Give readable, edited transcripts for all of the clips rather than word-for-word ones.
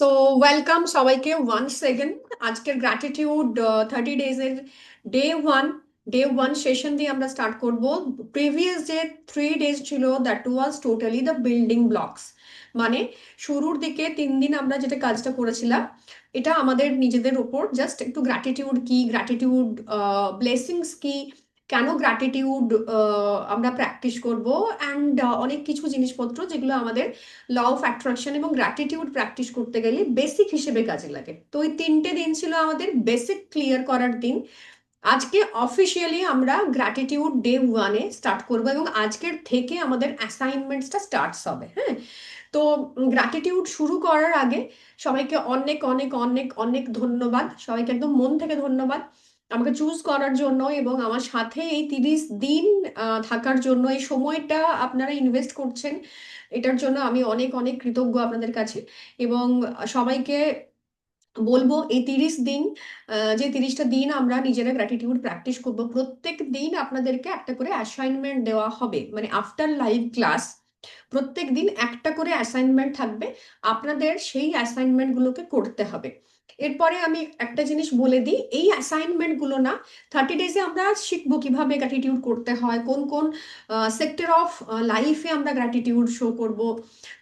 So welcome সবাইকে once second আজকের gratitude 30 ডেজের day one session দিয়ে আমরা স্টার্ট করব। প্রিভিয়াস যে 3 ডেজ ছিল that was totally the building blocks, মানে শুরুর দিকে 3 দিন আমরা যেটা কাজটা করেছিলাম এটা আমাদের নিজেদের ওপর জাস্ট একটু গ্র্যাটিটিউড কি, গ্র্যাটিটিউড ব্লেসিংস কি, কেন গ্র্যাটিটিউড আমরা প্র্যাকটিস করব, অ্যান্ড অনেক কিছু জিনিসপত্র যেগুলো আমাদের ল অফ অ্যাট্রাকশন এবং গ্র্যাটিটিউড প্র্যাকটিস করতে গেলে বেসিক হিসেবে কাজে লাগে। তো ওই 3টে দিন ছিল আমাদের বেসিক ক্লিয়ার করার দিন। আজকে অফিসিয়ালি আমরা গ্র্যাটিটিউড ডে 1-এ স্টার্ট করবো এবং আজকের থেকে আমাদের অ্যাসাইনমেন্টসটা স্টার্টস হবে। হ্যাঁ, তো গ্র্যাটিটিউড শুরু করার আগে সবাইকে অনেক অনেক অনেক অনেক ধন্যবাদ, সবাইকে একদম মন থেকে ধন্যবাদ আমাকে চুজ করার জন্য এবং আমার সাথে এই 30 দিন থাকার জন্য। এই সময়টা আপনারা ইনভেস্ট করছেন, এটার জন্য আমি অনেক অনেক কৃতজ্ঞ আপনাদের কাছে। এবং সবাইকে বলবো এই 30 দিন, যে 30টা দিন আমরা নিজেরা গ্র্যাটিটিউড প্র্যাকটিস করব, প্রত্যেক দিন আপনাদেরকে একটা করে অ্যাসাইনমেন্ট দেওয়া হবে, মানে আফটার লাইভ ক্লাস প্রত্যেক দিন একটা করে অ্যাসাইনমেন্ট থাকবে, আপনাদের সেই অ্যাসাইনমেন্টগুলোকে করতে হবে। এরপরে আমি একটা জিনিস বলে দিই, এই অ্যাসাইনমেন্টগুলো না, 30 ডেজে আমরা শিখবো কিভাবে গ্র্যাটিটিউড করতে হয়, কোন কোন সেক্টর অফ লাইফে আমরা গ্র্যাটিটিউড শো করব।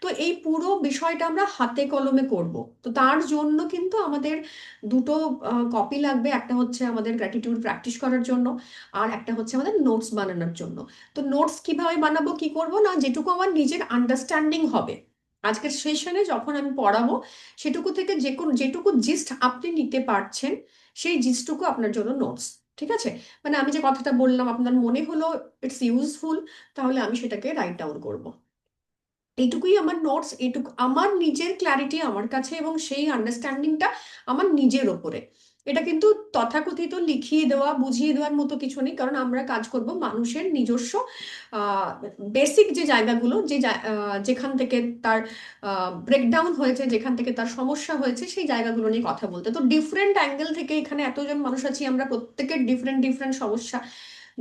তো এই পুরো বিষয়টা আমরা হাতে কলমে করব। তো তার জন্য কিন্তু আমাদের দুটো কপি লাগবে, একটা হচ্ছে আমাদের গ্র্যাটিটিউড প্র্যাকটিস করার জন্য, আর একটা হচ্ছে আমাদের নোটস বানানোর জন্য। তো নোটস কিভাবে বানাবো, কি করব না, যেটুকু আমার নিজের আন্ডারস্ট্যান্ডিং হবে আজকের সেশনে যখন আমি পড়াবো, সেটুকু থেকে যেটুকু জিস্ট আপনি নিতে পারছেন সেই জিস্টটুকু আপনার জন্য নোটস। ঠিক আছে, মানে আমি যে কথাটা বললাম আপনার মনে হলো ইটস ইউজফুল, তাহলে আমি সেটাকে রাইট ডাউন করব। এইটুকুই আমার নোটস, এইটুকু আমার নিজের ক্ল্যারিটি আমার কাছে এবং সেই আন্ডারস্ট্যান্ডিংটা আমার নিজের ওপরে। এটা কিন্তু তথাকথিত লিখিয়ে দেওয়া বুঝিয়ে দেওয়ার মতো কিছু নেই, কারণ আমরা কাজ করব মানুষের নিজস্ব বেসিক যে জায়গাগুলো, যেখান থেকে তার ব্রেকডাউন হয়েছে, যেখান থেকে তার সমস্যা হয়েছে, সেই জায়গাগুলো নিয়ে কথা বলতে। তো ডিফারেন্ট অ্যাঙ্গেল থেকে এখানে এতজন মানুষ আছি, আমরা প্রত্যেকের ডিফারেন্ট ডিফারেন্ট সমস্যা,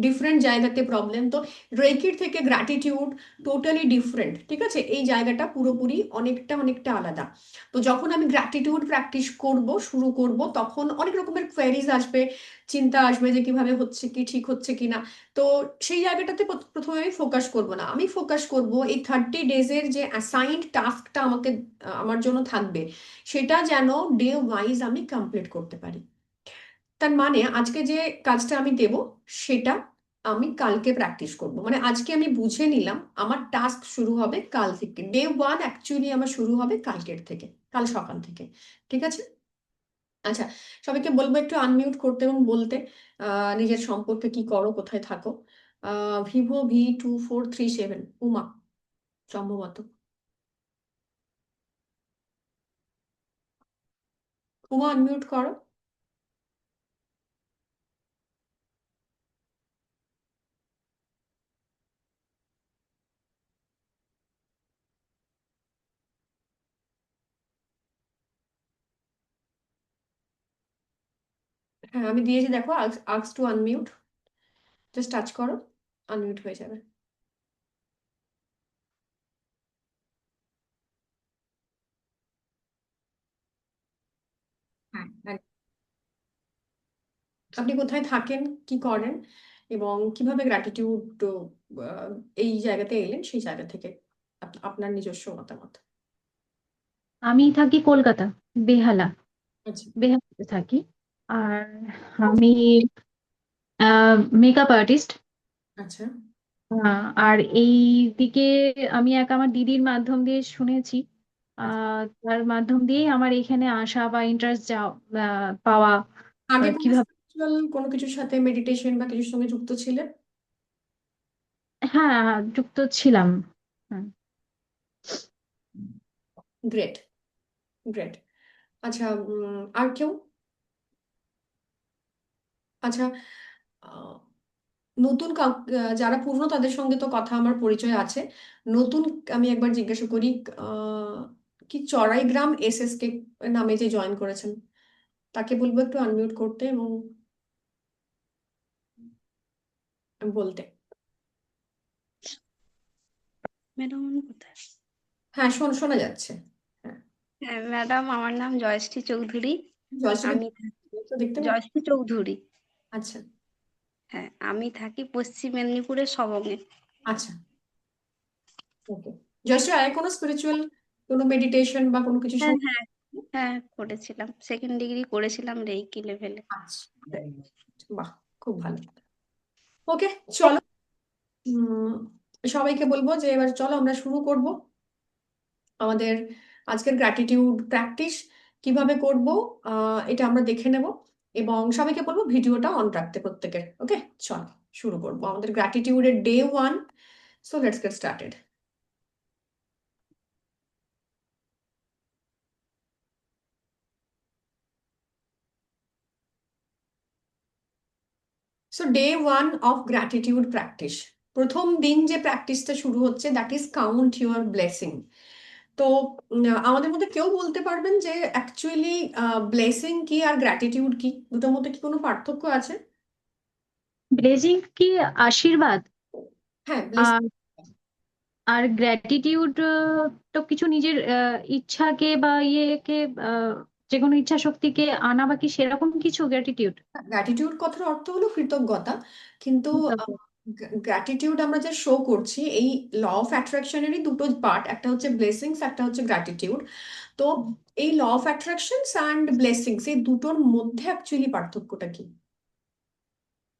ডিফারেন্ট জায়গাতে প্রবলেম। তো রেকির থেকে গ্র্যাটিটিউড টোটালি ডিফারেন্ট, ঠিক আছে, এই জায়গাটা পুরোপুরি অনেকটা অনেকটা আলাদা। তো যখন আমি গ্র্যাটিটিউড প্র্যাকটিস শুরু করব, তখন অনেক রকমের কোয়েরিজ আসবে, চিন্তা আসবে যে কিভাবে হচ্ছে কি, ঠিক হচ্ছে কি না। তো সেই জায়গাটাতে প্রথমে আমি ফোকাস করব না, আমি ফোকাস করব এই 30 ডেজের যে অ্যাসাইন্ড টাস্কটা আমাকে আমার জন্য থাকবে, সেটা যেন ডে ওয়াইজ আমি কমপ্লিট করতে পারি। তার মানে আজকে যে কাজটা আমি দেব সেটা আমি কালকে প্র্যাকটিস করব, মানে আজকে আমি বুঝে নিলাম আমার টাস্ক শুরু হবে কাল থেকে। ডে 1 অ্যাকচুয়ালি আমার শুরু হবে কালকের থেকে, কাল সকাল থেকে। ঠিক আছে, আচ্ছা, সবাইকে বলবো একটু আনমিউট করতে এবং বলতে নিজের সম্পর্কে কি করো, কোথায় থাকো। Vivo V2437 উমা, সম্ভবত। উমা আনমিউট করো। হ্যাঁ আমি দিয়েছি, দেখো, আক্স টু আনমিউট, জাস্ট টাচ করো, আনমিউট হয়ে যাবে। হ্যাঁ, আপনি কোথায় থাকেন, কি করেন, এবং কিভাবে গ্র্যাটিটিউড এই জায়গাতে এলেন, সেই জায়গা থেকে আপনার নিজস্ব মতামত। আমি থাকি কলকাতা, বেহালা। আচ্ছা। বেহালাতে থাকি। আর আমি মেকআপ আর্টিস্ট। আচ্ছা। আর এই দিকে আমি আমার দিদির মাধ্যম দিয়ে শুনেছি। আচ্ছা। তার মাধ্যম দিয়েই আমার এখানে আসা বা ইন্টারেস্ট পাওয়া। আগে কোনো কিভাবে? স্পিরিচুয়াল কোনো কিছুর সাথে, মেডিটেশন বা কিছুর সঙ্গে যুক্ত ছিলেন? হ্যাঁ, যুক্ত ছিলাম। হুম। Great, great. আচ্ছা, আর কেউ? আচ্ছা, আহ, নতুন যারা পুরনো তাদের সঙ্গে তো কথা আমার পরিচয় আছে, নতুন আমি একবার জিজ্ঞাসা করি, আহ, কি চড়াইগ্রাম SSK নামে যে জয়েন করেছেন, তাকে বলবো একটু আনমিউট করতে এবং বলতে। ম্যাডাম কোথায়? হ্যাঁ, শোনা যাচ্ছে। হ্যাঁ। হ্যাঁ ম্যাডাম, আমার নাম জয়শ্রী চৌধুরী। জয়শ্রীকে আমি তো দেখতে পাচ্ছি। জয়শ্রী চৌধুরী। আচ্ছা। হ্যাঁ, আমি থাকি পশ্চিম মেদিনীপুরের সবংয়ে। আচ্ছা, ওকে। জয়শ্রী, আর কোনো স্পিরিচুয়াল কোনো মেডিটেশন বা কোনো কিছু হ্যাঁ হ্যাঁ হ্যাঁ, করেছিলাম, সেকেন্ড ডিগ্রি করেছিলাম রেইকি লেভেলে। আচ্ছা, বাহ, খুব ভালো। ওকে, চলো। উম, সবাইকে বলবো যে এবার চলো আমরা শুরু করব আমাদের আজকের গ্র্যাটিটিউড প্র্যাকটিস কিভাবে করব, এটা আমরা দেখে নেব। এবং সবাইকে বলবো ভিডিওটা অন রাখতে প্রত্যেকের। ওকে, চলো শুরু করবো আমাদের গ্র্যাটিটিউডের day 1। So let's get started. So day 1 of gratitude practice. প্রথম দিন যে প্র্যাকটিসটা শুরু হচ্ছে that is count your blessing. তো আমাদের মধ্যে কেউ বলতে পারবেন যে অ্যাকচুয়ালি ব্লেসিং কি আর গ্র্যাটিটিউড কি, দুটোর মধ্যে কি কোনো পার্থক্য আছে? ব্লেজিং কি আশীর্বাদ, হ্যাঁ, ব্লেসিং। আর আর গ্র্যাটিটিউড তো কিছু নিজের ইচ্ছাকে বা ইয়েকে, আহ, যে কোনো ইচ্ছা শক্তিকে আনা, বা কি সেরকম কিছু গ্র্যাটিটিউড। গ্র্যাটিটিউড কথার অর্থ হলো কৃতজ্ঞতা, কিন্তু গ্র্যাটিটিউড আমরা যে শো করছি এই ল অফ অ্যাট্রাকশনেরই দুটো পার্ট, একটা হচ্ছে ব্লেসিংস, একটা হচ্ছে গ্র্যাটিটিউড। তো এই law of attractions and blessings এই দুটোর মধ্যে অ্যাকচুয়ালি পার্থক্যটা কি?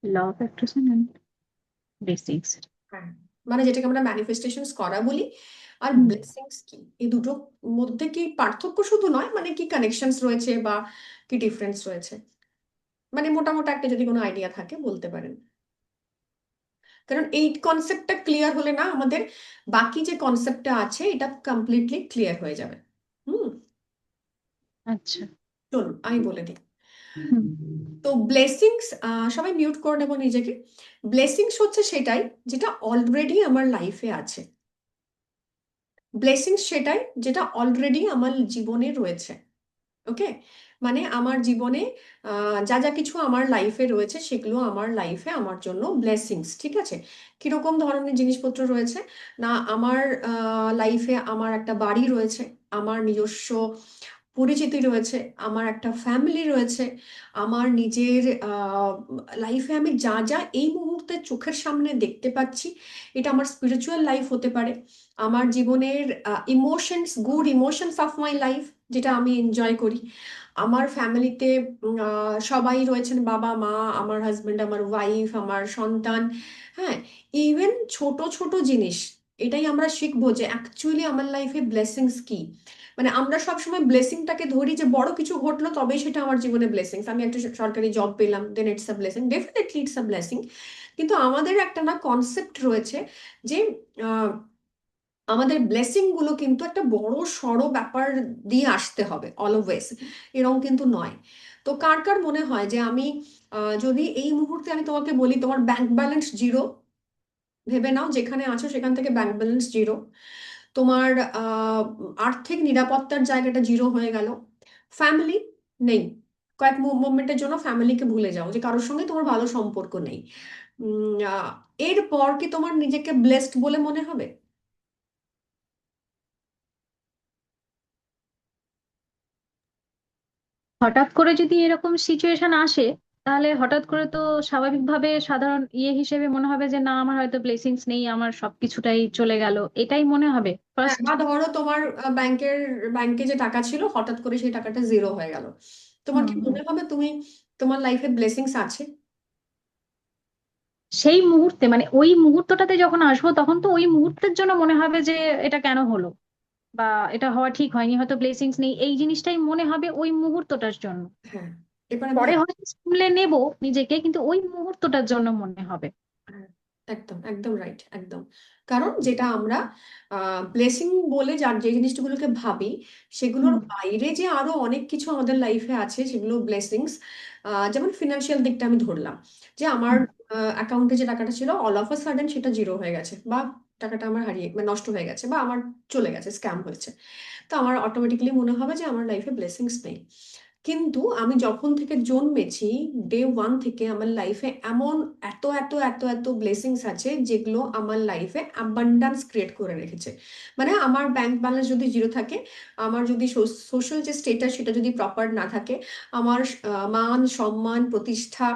Law of attraction and blessings. হ্যাঁ, মানে যেটাকে আমরা ম্যানিফেস্টেশনস করা বলি, আর ব্লেসিংস কি, এই দুটোর মধ্যে কি পার্থক্য শুধু নয়, মানে কি কানেকশনস রয়েছে বা কি ডিফারেন্স রয়েছে, মানে মোটামোটা একটা যদি কোনো আইডিয়া থাকে বলতে পারেন। কারণ এই কনসেপ্টটা ক্লিয়ার হলে না আমাদের বাকি যে কনসেপ্টটা আছে এটা কমপ্লিটলি ক্লিয়ার হয়ে যাবে। হুম, আচ্ছা। চলুন আমি বলে দিই। হুম। তো ব্লেসিংস, সবাই মিউট করে নেবো নিজেকে। ব্লেসিংস হচ্ছে সেটাই যেটা অলরেডি আমার লাইফে আছে। ব্লেসিংস সেটাই যেটা অলরেডি আমার জীবনে রয়েছে। ওকে, মানে আমার জীবনে যা যা কিছু আমার লাইফে রয়েছে সেগুলো আমার লাইফে আমার জন্য ব্লেসিংস। ঠিক আছে, কিরকম ধরনের জিনিসপত্র রয়েছে না, আমার লাইফে আমার একটা বাড়ি রয়েছে, আমার নিজস্ব পরিচিতি রয়েছে, আমার একটা ফ্যামিলি রয়েছে, আমার নিজের লাইফে আমি যা যা এই মুহূর্তে চোখের সামনে দেখতে পাচ্ছি, এটা আমার স্পিরিচুয়াল লাইফ হতে পারে। আমার জীবনের emotions, good emotions of my life, যেটা আমি এনজয় করি। আমার ফ্যামিলিতে সবাই রয়েছেন, বাবা মা, আমার হাজবেন্ড, আমার ওয়াইফ, আমার সন্তান। হ্যাঁ, ইভেন ছোট ছোট জিনিস, এটাই আমরা শিখবো যে অ্যাকচুয়ালি আমার লাইফে ব্লেসিংস কি। মানে আমরা সবসময় ব্লেসিংটাকে ধরি যে বড় কিছু ঘটলো তবেই সেটা আমার জীবনে ব্লেসিংস, আমি একটা সরকারি জব পেলাম then it's a blessing, definitely it's a blessing. কিন্তু আমাদের একটা না কনসেপ্ট রয়েছে যে আহ, আমাদের ব্লেসিং গুলো কিন্তু একটা বড় সড়ো ব্যাপার দিয়ে আসতে হবে অলওয়েজ, এরকম কিন্তু নয়। তো কার কার মনে হয় যে আমি যদি এই মুহূর্তে আমি তোমাকে বলি তোমার ব্যাংক ব্যালেন্স জিরো, ভেবে নাও যেখানে আছো সেখান থেকে ব্যাংক ব্যালেন্স জিরো, তোমার আর্থিক নিরাপত্তার জায়গাটা জিরো হয়ে গেল, ফ্যামিলি নেই, কয়েক মোমেন্টের জন্য ফ্যামিলিকে ভুলে যাও যে কারোর সঙ্গে তোমার ভালো সম্পর্ক নেই, এরপর কি তোমার নিজেকে ব্লেসড বলে মনে হবে? হঠাৎ করে যদি এরকম সিচুয়েশন আসে, তাহলে হঠাৎ করে তো স্বাভাবিকভাবে সাধারণ হিসেবে মনে হবে যে না, আমার হয়তো ব্লেসিংস নেই, আমার সবকিছুটাই চলে গেল, এটাই মনে হবে হ্যাঁ, ফার্স্ট। বা ধরো তোমার ব্যাংকে যে টাকা ছিল হঠাৎ করে সেই টাকাটা জিরো হয়ে গেল, তোমার কি হুম। মনে হবে তুমি তোমার লাইফে ব্লেসিংস আছে? সেই মুহূর্তে, মানে ওই মুহূর্তটাতে যখন আসবো, তখন তো ওই মুহূর্তের জন্য মনে হবে যে এটা কেন হলো, বা এটা হওয়া ঠিক হয়নি, হয়তো ব্লেসিংস নেই, এই জিনিসটাই মনে হবে ওই মুহূর্তটার জন্য। হ্যাঁ, এবার আমি পরে হয়তো সামলে নেব নিজেকে, কিন্তু ওই মুহূর্তটার জন্য মনে হবে। হ্যাঁ, একদম একদম রাইট, একদম। কারণ যেটা আমরা ব্লেসিং বলে যার যে জিনিসগুলোকে ভাবি সেগুলোর হুম। বাইরে যে আরো অনেক কিছু আমাদের লাইফে আছে সেগুলো ব্লেসিংস। যেমন ফিনান্সিয়াল দিকটা আমি ধরলাম যে আমার হুম। অ্যাকাউন্টে যে টাকাটা ছিল অল অফ আ সাডেন সেটা জিরো হয়ে গেছে, বা টাকাটা আমার হারিয়ে মানে নষ্ট হয়ে গেছে, বা আমার চলে গেছে, স্ক্যাম হয়েছে। তো আমার অটোমেটিক্যালি মনে হবে যে আমার লাইফে ব্লেসিংস নেই। কিন্তু আমি যখন থেকে জন্মেছি, ডে ওয়ান থেকে আমার লাইফে এমন এত এত এত এত ব্লেসিংস আছে যেগুলো আমার লাইফে অ্যাবান্ডান্স ক্রিয়েট করে রেখেছে। মানে আমার ব্যাংক ব্যালেন্স যদি জিরো থাকে, আমার যদি সোশ্যাল যে স্টেটাস সেটা যদি প্রপার না থাকে, আমার মান সম্মান প্রতিষ্ঠা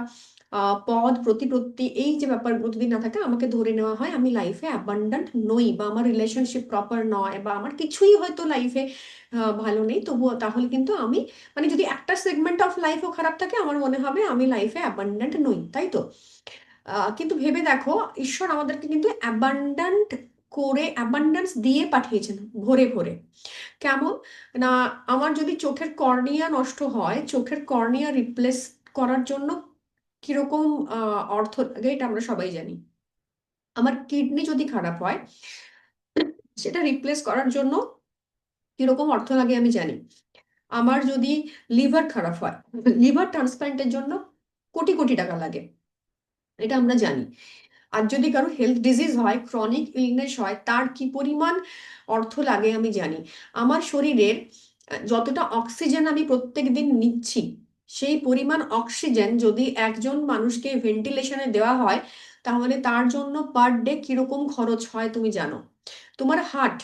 পদ প্রতিপত্তি এই যে ব্যাপারগুলো যদি না থাকে, আমাকে ধরে নেওয়া হয় আমি লাইফে অ্যাবান্ডান্ট নই, বা আমার রিলেশনশিপ প্রপার নয়, বা আমার কিছুই হয়তো লাইফে ভালো নেই, তবুও তাহলে কিন্তু আমি, মানে যদি একটা সেগমেন্ট অফ লাইফও খারাপ থাকে, আমার মনে হবে আমি লাইফে অ্যাবান্ডেন্ট নই, তাই তো? কিন্তু ভেবে দেখো, ঈশ্বর আমাদেরকে কিন্তু অ্যাবান্ডেন্ট করে, অ্যাবান্ডেন্স দিয়ে পাঠিয়েছেন ভরে ভরে। কেমন না, আমার যদি চোখের কর্নিয়া নষ্ট হয়, চোখের কর্নিয়া রিপ্লেস করার জন্য কিরকম অর্থ লাগে এটা আমরা সবাই জানি। আমার কিডনি যদি খারাপ হয়, সেটা রিপ্লেস করার জন্য কিরকম অর্থ লাগে আমি জানি। আমার যদি লিভার খারাপ হয়, লিভার ট্রান্সপ্লান্টের জন্য কোটি কোটি টাকা লাগে, এটা আমরা জানি। আর যদি কারো হেলথ ডিজিজ হয়, ক্রনিক ইলনেস হয়, তার কি পরিমাণ অর্থ লাগে আমি জানি। আমার শরীরের যতটা অক্সিজেন আমি প্রত্যেক দিন নিচ্ছি, সেই পরিমাণ অক্সিজেন যদি একজন মানুষকে ভেন্টিলেশনে দেওয়া হয়, তাহলে তার জন্য পার ডে কিরকম খরচ হয় তুমি জানো। তোমার হার্ট,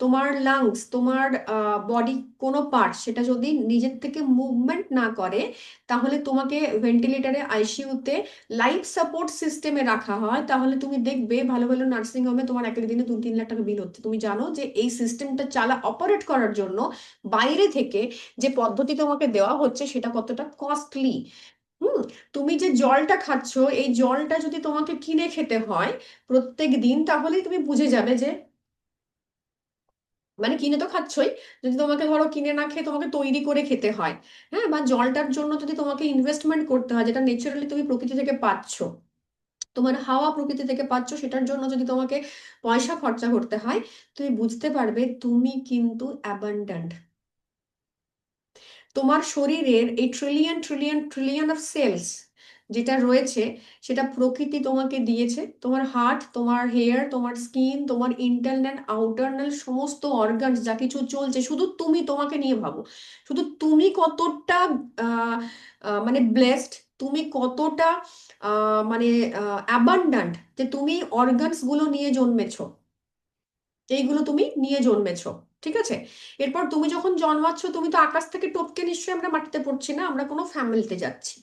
তোমার লাংস, তোমার বডি কোনো পার্ট সেটা যদি নিজের থেকে মুভমেন্ট না করে, তাহলে তোমাকে ভেন্টিলেটারে, আইসিইউতে, লাইফ সাপোর্ট সিস্টেমে রাখা হয়, তাহলে তুমি দেখবে ভালো ভালো নার্সিং হোমে তোমার এক এক দিনে 2-3 লাখ টাকা বিল হচ্ছে। তুমি জানো যে এই সিস্টেমটা অপারেট করার জন্য বাইরে থেকে যে পদ্ধতি তোমাকে দেওয়া হচ্ছে সেটা কতটা কস্টলি। হুম। তুমি যে জলটা খাচ্ছ, এই জলটা যদি তোমাকে কিনে খেতে হয় প্রত্যেক দিন, তাহলেই তুমি বুঝে যাবে যে, মানে কিনে তো খাচ্ছই, যদি তোমাকে ধরো কিনে না খেয়ে তোমাকে তৈরি করে খেতে হয়, হ্যাঁ, বা জলটার জন্য যদি তোমাকে ইনভেস্টমেন্ট করতে হয়, যেটা ন্যাচারালি তুমি প্রকৃতি থেকে পাচ্ছ, তোমার হাওয়া প্রকৃতি থেকে পাচ্ছ, সেটার জন্য যদি তোমাকে পয়সা খরচা করতে হয়, তুমি বুঝতে পারবে তুমি কিন্তু অ্যাবান্ডেন্ট। তোমার শরীরের এই trillion trillion trillion of cells যেটা রয়েছে, সেটা প্রকৃতি তোমাকে দিয়েছে। তোমার হার্ট, তোমার হেয়ার, তোমার স্কিন, তোমার ইন্টারনাল আউটারনাল সমস্ত অর্গানস যা কিছু চলছে, শুধু তুমি তোমাকে নিয়ে ভাবো, শুধু তুমি কতটা আহ মানে ব্লেসড, তুমি কতটা মানে অ্যাবান্ডান্ট, যে তুমি অর্গানস গুলো নিয়ে জন্মেছো, এইগুলো তুমি নিয়ে জন্মেছো। ঠিক আছে? এরপর তুমি যখন জন্মাচ্ছ, তুমি তো আকাশ থেকে টপকে নিশ্চয়ই আমরা মাটিতে পড়ছি না, আমরা কোনো ফ্যামিলিতে যাচ্ছি।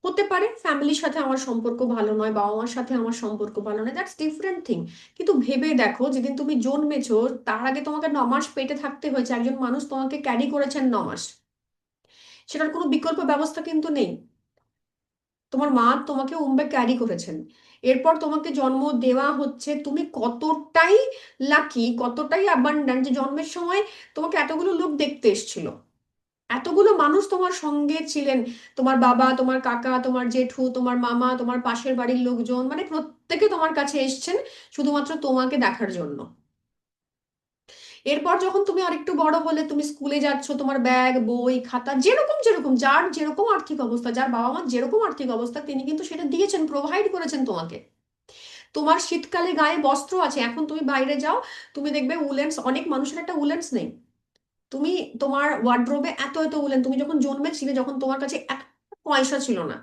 হতে পারে ফ্যামিলির সাথে আমার সম্পর্ক ভালো নয়, বাবা মার সাথে আমার সম্পর্ক ভালো নয়, দ্যাটস ডিফারেন্ট থিং। কিন্তু ভেবে দেখো, যেদিন তুমি জন্মেছো তার আগে তোমাকে 9 মাস পেটে থাকতে হয়েছে, একজন মানুষ তোমাকে ক্যারি করেছেন 9 মাস, সেটার কোনো বিকল্প ব্যবস্থা কিন্তু নেই। তোমার মা তোমাকে উম্বে ক্যারি করেছেন, এরপর তোমাকে জন্ম দেওয়া হচ্ছে। তুমি কতটাই লাকি, কতটাই অ্যাবান্ডেন্ট যে জন্মের সময় তোমাকে এতগুলো লোক দেখতে এসেছিল, এতগুলো মানুষ তোমার সঙ্গে ছিলেন, তোমার বাবা, তোমার কাকা, তোমার জেঠু, তোমার মামা, তোমার পাশের বাড়ির লোকজন, মানে প্রত্যেকে তোমার কাছে এসছেন শুধুমাত্র তোমাকে দেখার জন্য। এরপর যখন তুমি আরেকটু বড় হলে, তুমি স্কুলে যাচ্ছ, তোমার ব্যাগ, বই, খাতা, যেরকম যেরকম যার যেরকম আর্থিক অবস্থা, যার বাবা মার যেরকম আর্থিক অবস্থা, তিনি কিন্তু সেটা দিয়েছেন, প্রোভাইড করেছেন তোমাকে। তোমার শীতকালে গায়ে বস্ত্র আছে, এখন তুমি বাইরে যাও, তুমি দেখবে উলেন্স, অনেক মানুষের একটা উলেন্স নেই। তুমি, তোমার ওয়ার্ড্রোবে এত এত উলেন, তুমি যখন জন্মেছিলে, যখন তোমার কাছে একটা পয়সা ছিল না,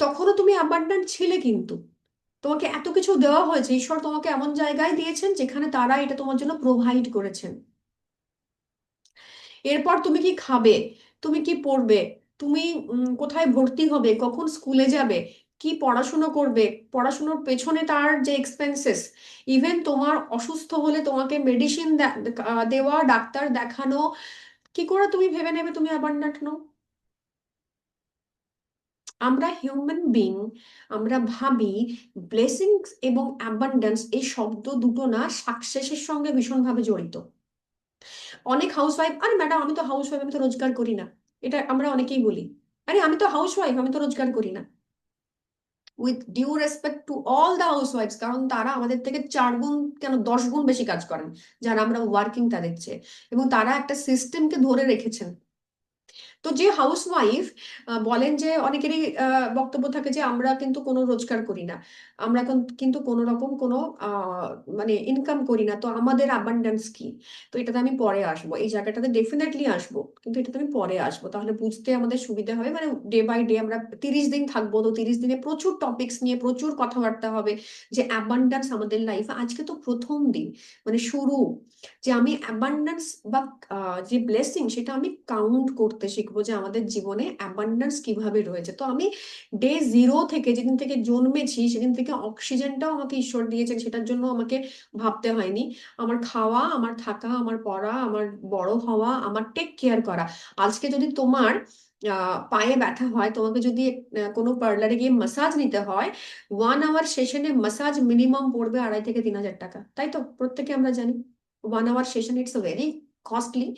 তখনও তুমি অ্যাবান্ডেন্ট ছিলে কিন্তু। তোমাকে এত কিছু দেওয়া হয়েছে, ঈশ্বর তোমাকে এমন জায়গায় দিয়েছেন যেখানে তারা এটা তোমার জন্য প্রোভাইড করেছেন। এরপর তুমি কি খাবে, তুমি কি পড়বে, তুমি কোথায় ভর্তি হবে, কখন স্কুলে যাবে, কি পড়াশুনো করবে, পড়াশুনোর পেছনে তার যে এক্সপেন্সেস, ইভেন তোমার অসুস্থ হলে তোমাকে মেডিসিন দেওয়া, ডাক্তার দেখানো, কি করে তুমি ভেবে নেবে তুমি অ্যাবান্ডেন্ট নও? আমরা হিউম্যান বিং, আমরা ভাবি ব্লেসিংস এবং অ্যাবান্ডেন্স এই শব্দ দুটো না সাকসেসের সঙ্গে ভীষণভাবে জড়িত। অনেক হাউসওয়াইফ, আরে ম্যাডাম আমি তো হাউসওয়াইফ, আমি তো রোজগার করি না, এটা আমরা অনেকেই বলি। আরে আমি তো হাউসওয়াইফ, আমি তো রোজগার করি না। With due respect to all the housewifes, কারণ তারা আমাদের থেকে 4 গুণ কেন 10 গুণ বেশি কাজ করেন, যারা আমরা ওয়ার্কিং তাদের চেয়ে, এবং তারা একটা সিস্টেমকে ধরে রেখেছেন। তো যে হাউসওয়াইফ বলেন যে অনেকেরই বক্তব্য থাকে যে আমরা কিন্তু কোনো রোজগার করি না, আমরা কিন্তু কোনো রকম কোনো মানে ইনকাম করি না, তো আমাদের অ্যাবান্ডেন্স কি? তো এটাতে আমি পরে আসবো, এই জায়গাটাতে ডেফিনেটলি আসবো, কিন্তু এটাতে আমি পরে আসবো, তাহলে বুঝতে আমাদের সুবিধা হবে। মানে ডে বাই ডে আমরা 30 দিন থাকবো, তো 30 দিনে প্রচুর টপিকস নিয়ে প্রচুর কথাবার্তা হবে যে অ্যাবান্ডেন্স আমাদের লাইফে। আজকে তো প্রথম দিন, মানে শুরু, যে আমি অ্যাবান্ডেন্স বা যে ব্লেসিং সেটা আমি কাউন্ট করতে শিখবো, যে আমাদের জীবনে অ্যাবান্ডেন্স কিভাবে রয়েছে। তো আমি ডে 0 থেকে, যেদিন থেকে জন্মেছি সেদিন থেকে অক্সিজেনটাও আমাকে ঈশ্বর দিয়েছেন, সেটার জন্য আমাকে ভাবতে হয়নি। আমার খাওয়া, আমার থাকা, আমার পড়া, আমার বড় হওয়া, আমার টেক কেয়ার করা। আজকে যদি তোমার পায়ে ব্যথা হয়, তোমাকে যদি কোনো পার্লারে গিয়ে মাসাজ নিতে হয়, 1 আওয়ার সেশনে মাসাজ মিনিমাম পড়বে 2,500 থেকে 3,000 টাকা, তাই তো? প্রত্যেকে আমরা জানি 1 hour session it's very costly.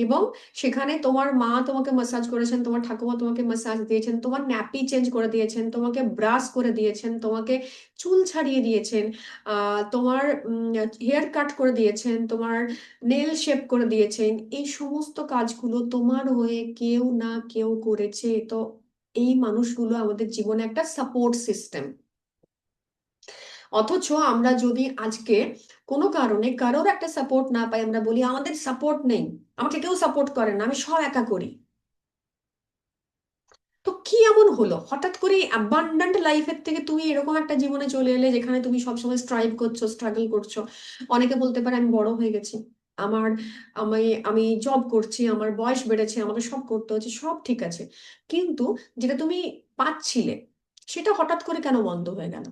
এবং সেখানে তোমার মা তোমাকে মাসাজ করেছেন, তোমার ঠাকুমা তোমাকে মাসাজ দিয়েছেন, তোমার ন্যাপি চেঞ্জ করে দিয়েছেন, তোমাকে ব্রাশ করে দিয়েছেন, তোমাকে চুল ছাড়িয়ে দিয়েছেন, তোমার হেয়ার কাট করে দিয়েছেন, তোমার নেল শেপ করে দিয়েছেন। এই সমস্ত কাজগুলো তোমার হয়ে কেউ না কেউ করেছে। তো এই মানুষগুলো আমাদের জীবনে একটা সাপোর্ট সিস্টেম। অথচ আমরা যদি আজকে কোনো কারণে কারোর একটা সাপোর্ট না পাই, আমরা বলি আমাদের সাপোর্ট নেই, আমাকে কেউ সাপোর্ট করে না, আমি সব একা করি। তো কি এমন হলো হঠাৎ করে অ্যাবান্ডান্ট লাইফের থেকে তুমি এরকম একটা জীবনে চলে এলে যেখানে তুমি সবসময় স্ট্রাইভ করছো, স্ট্রাগল করছো? অনেকে বলতে পারে আমি বড় হয়ে গেছি, আমার আমি আমি জব করছি, আমার বয়স বেড়েছে, আমাকে সব করতে হচ্ছে, সব ঠিক আছে, কিন্তু যেটা তুমি পাচ্ছিলে সেটা হঠাৎ করে কেন বন্ধ হয়ে গেল?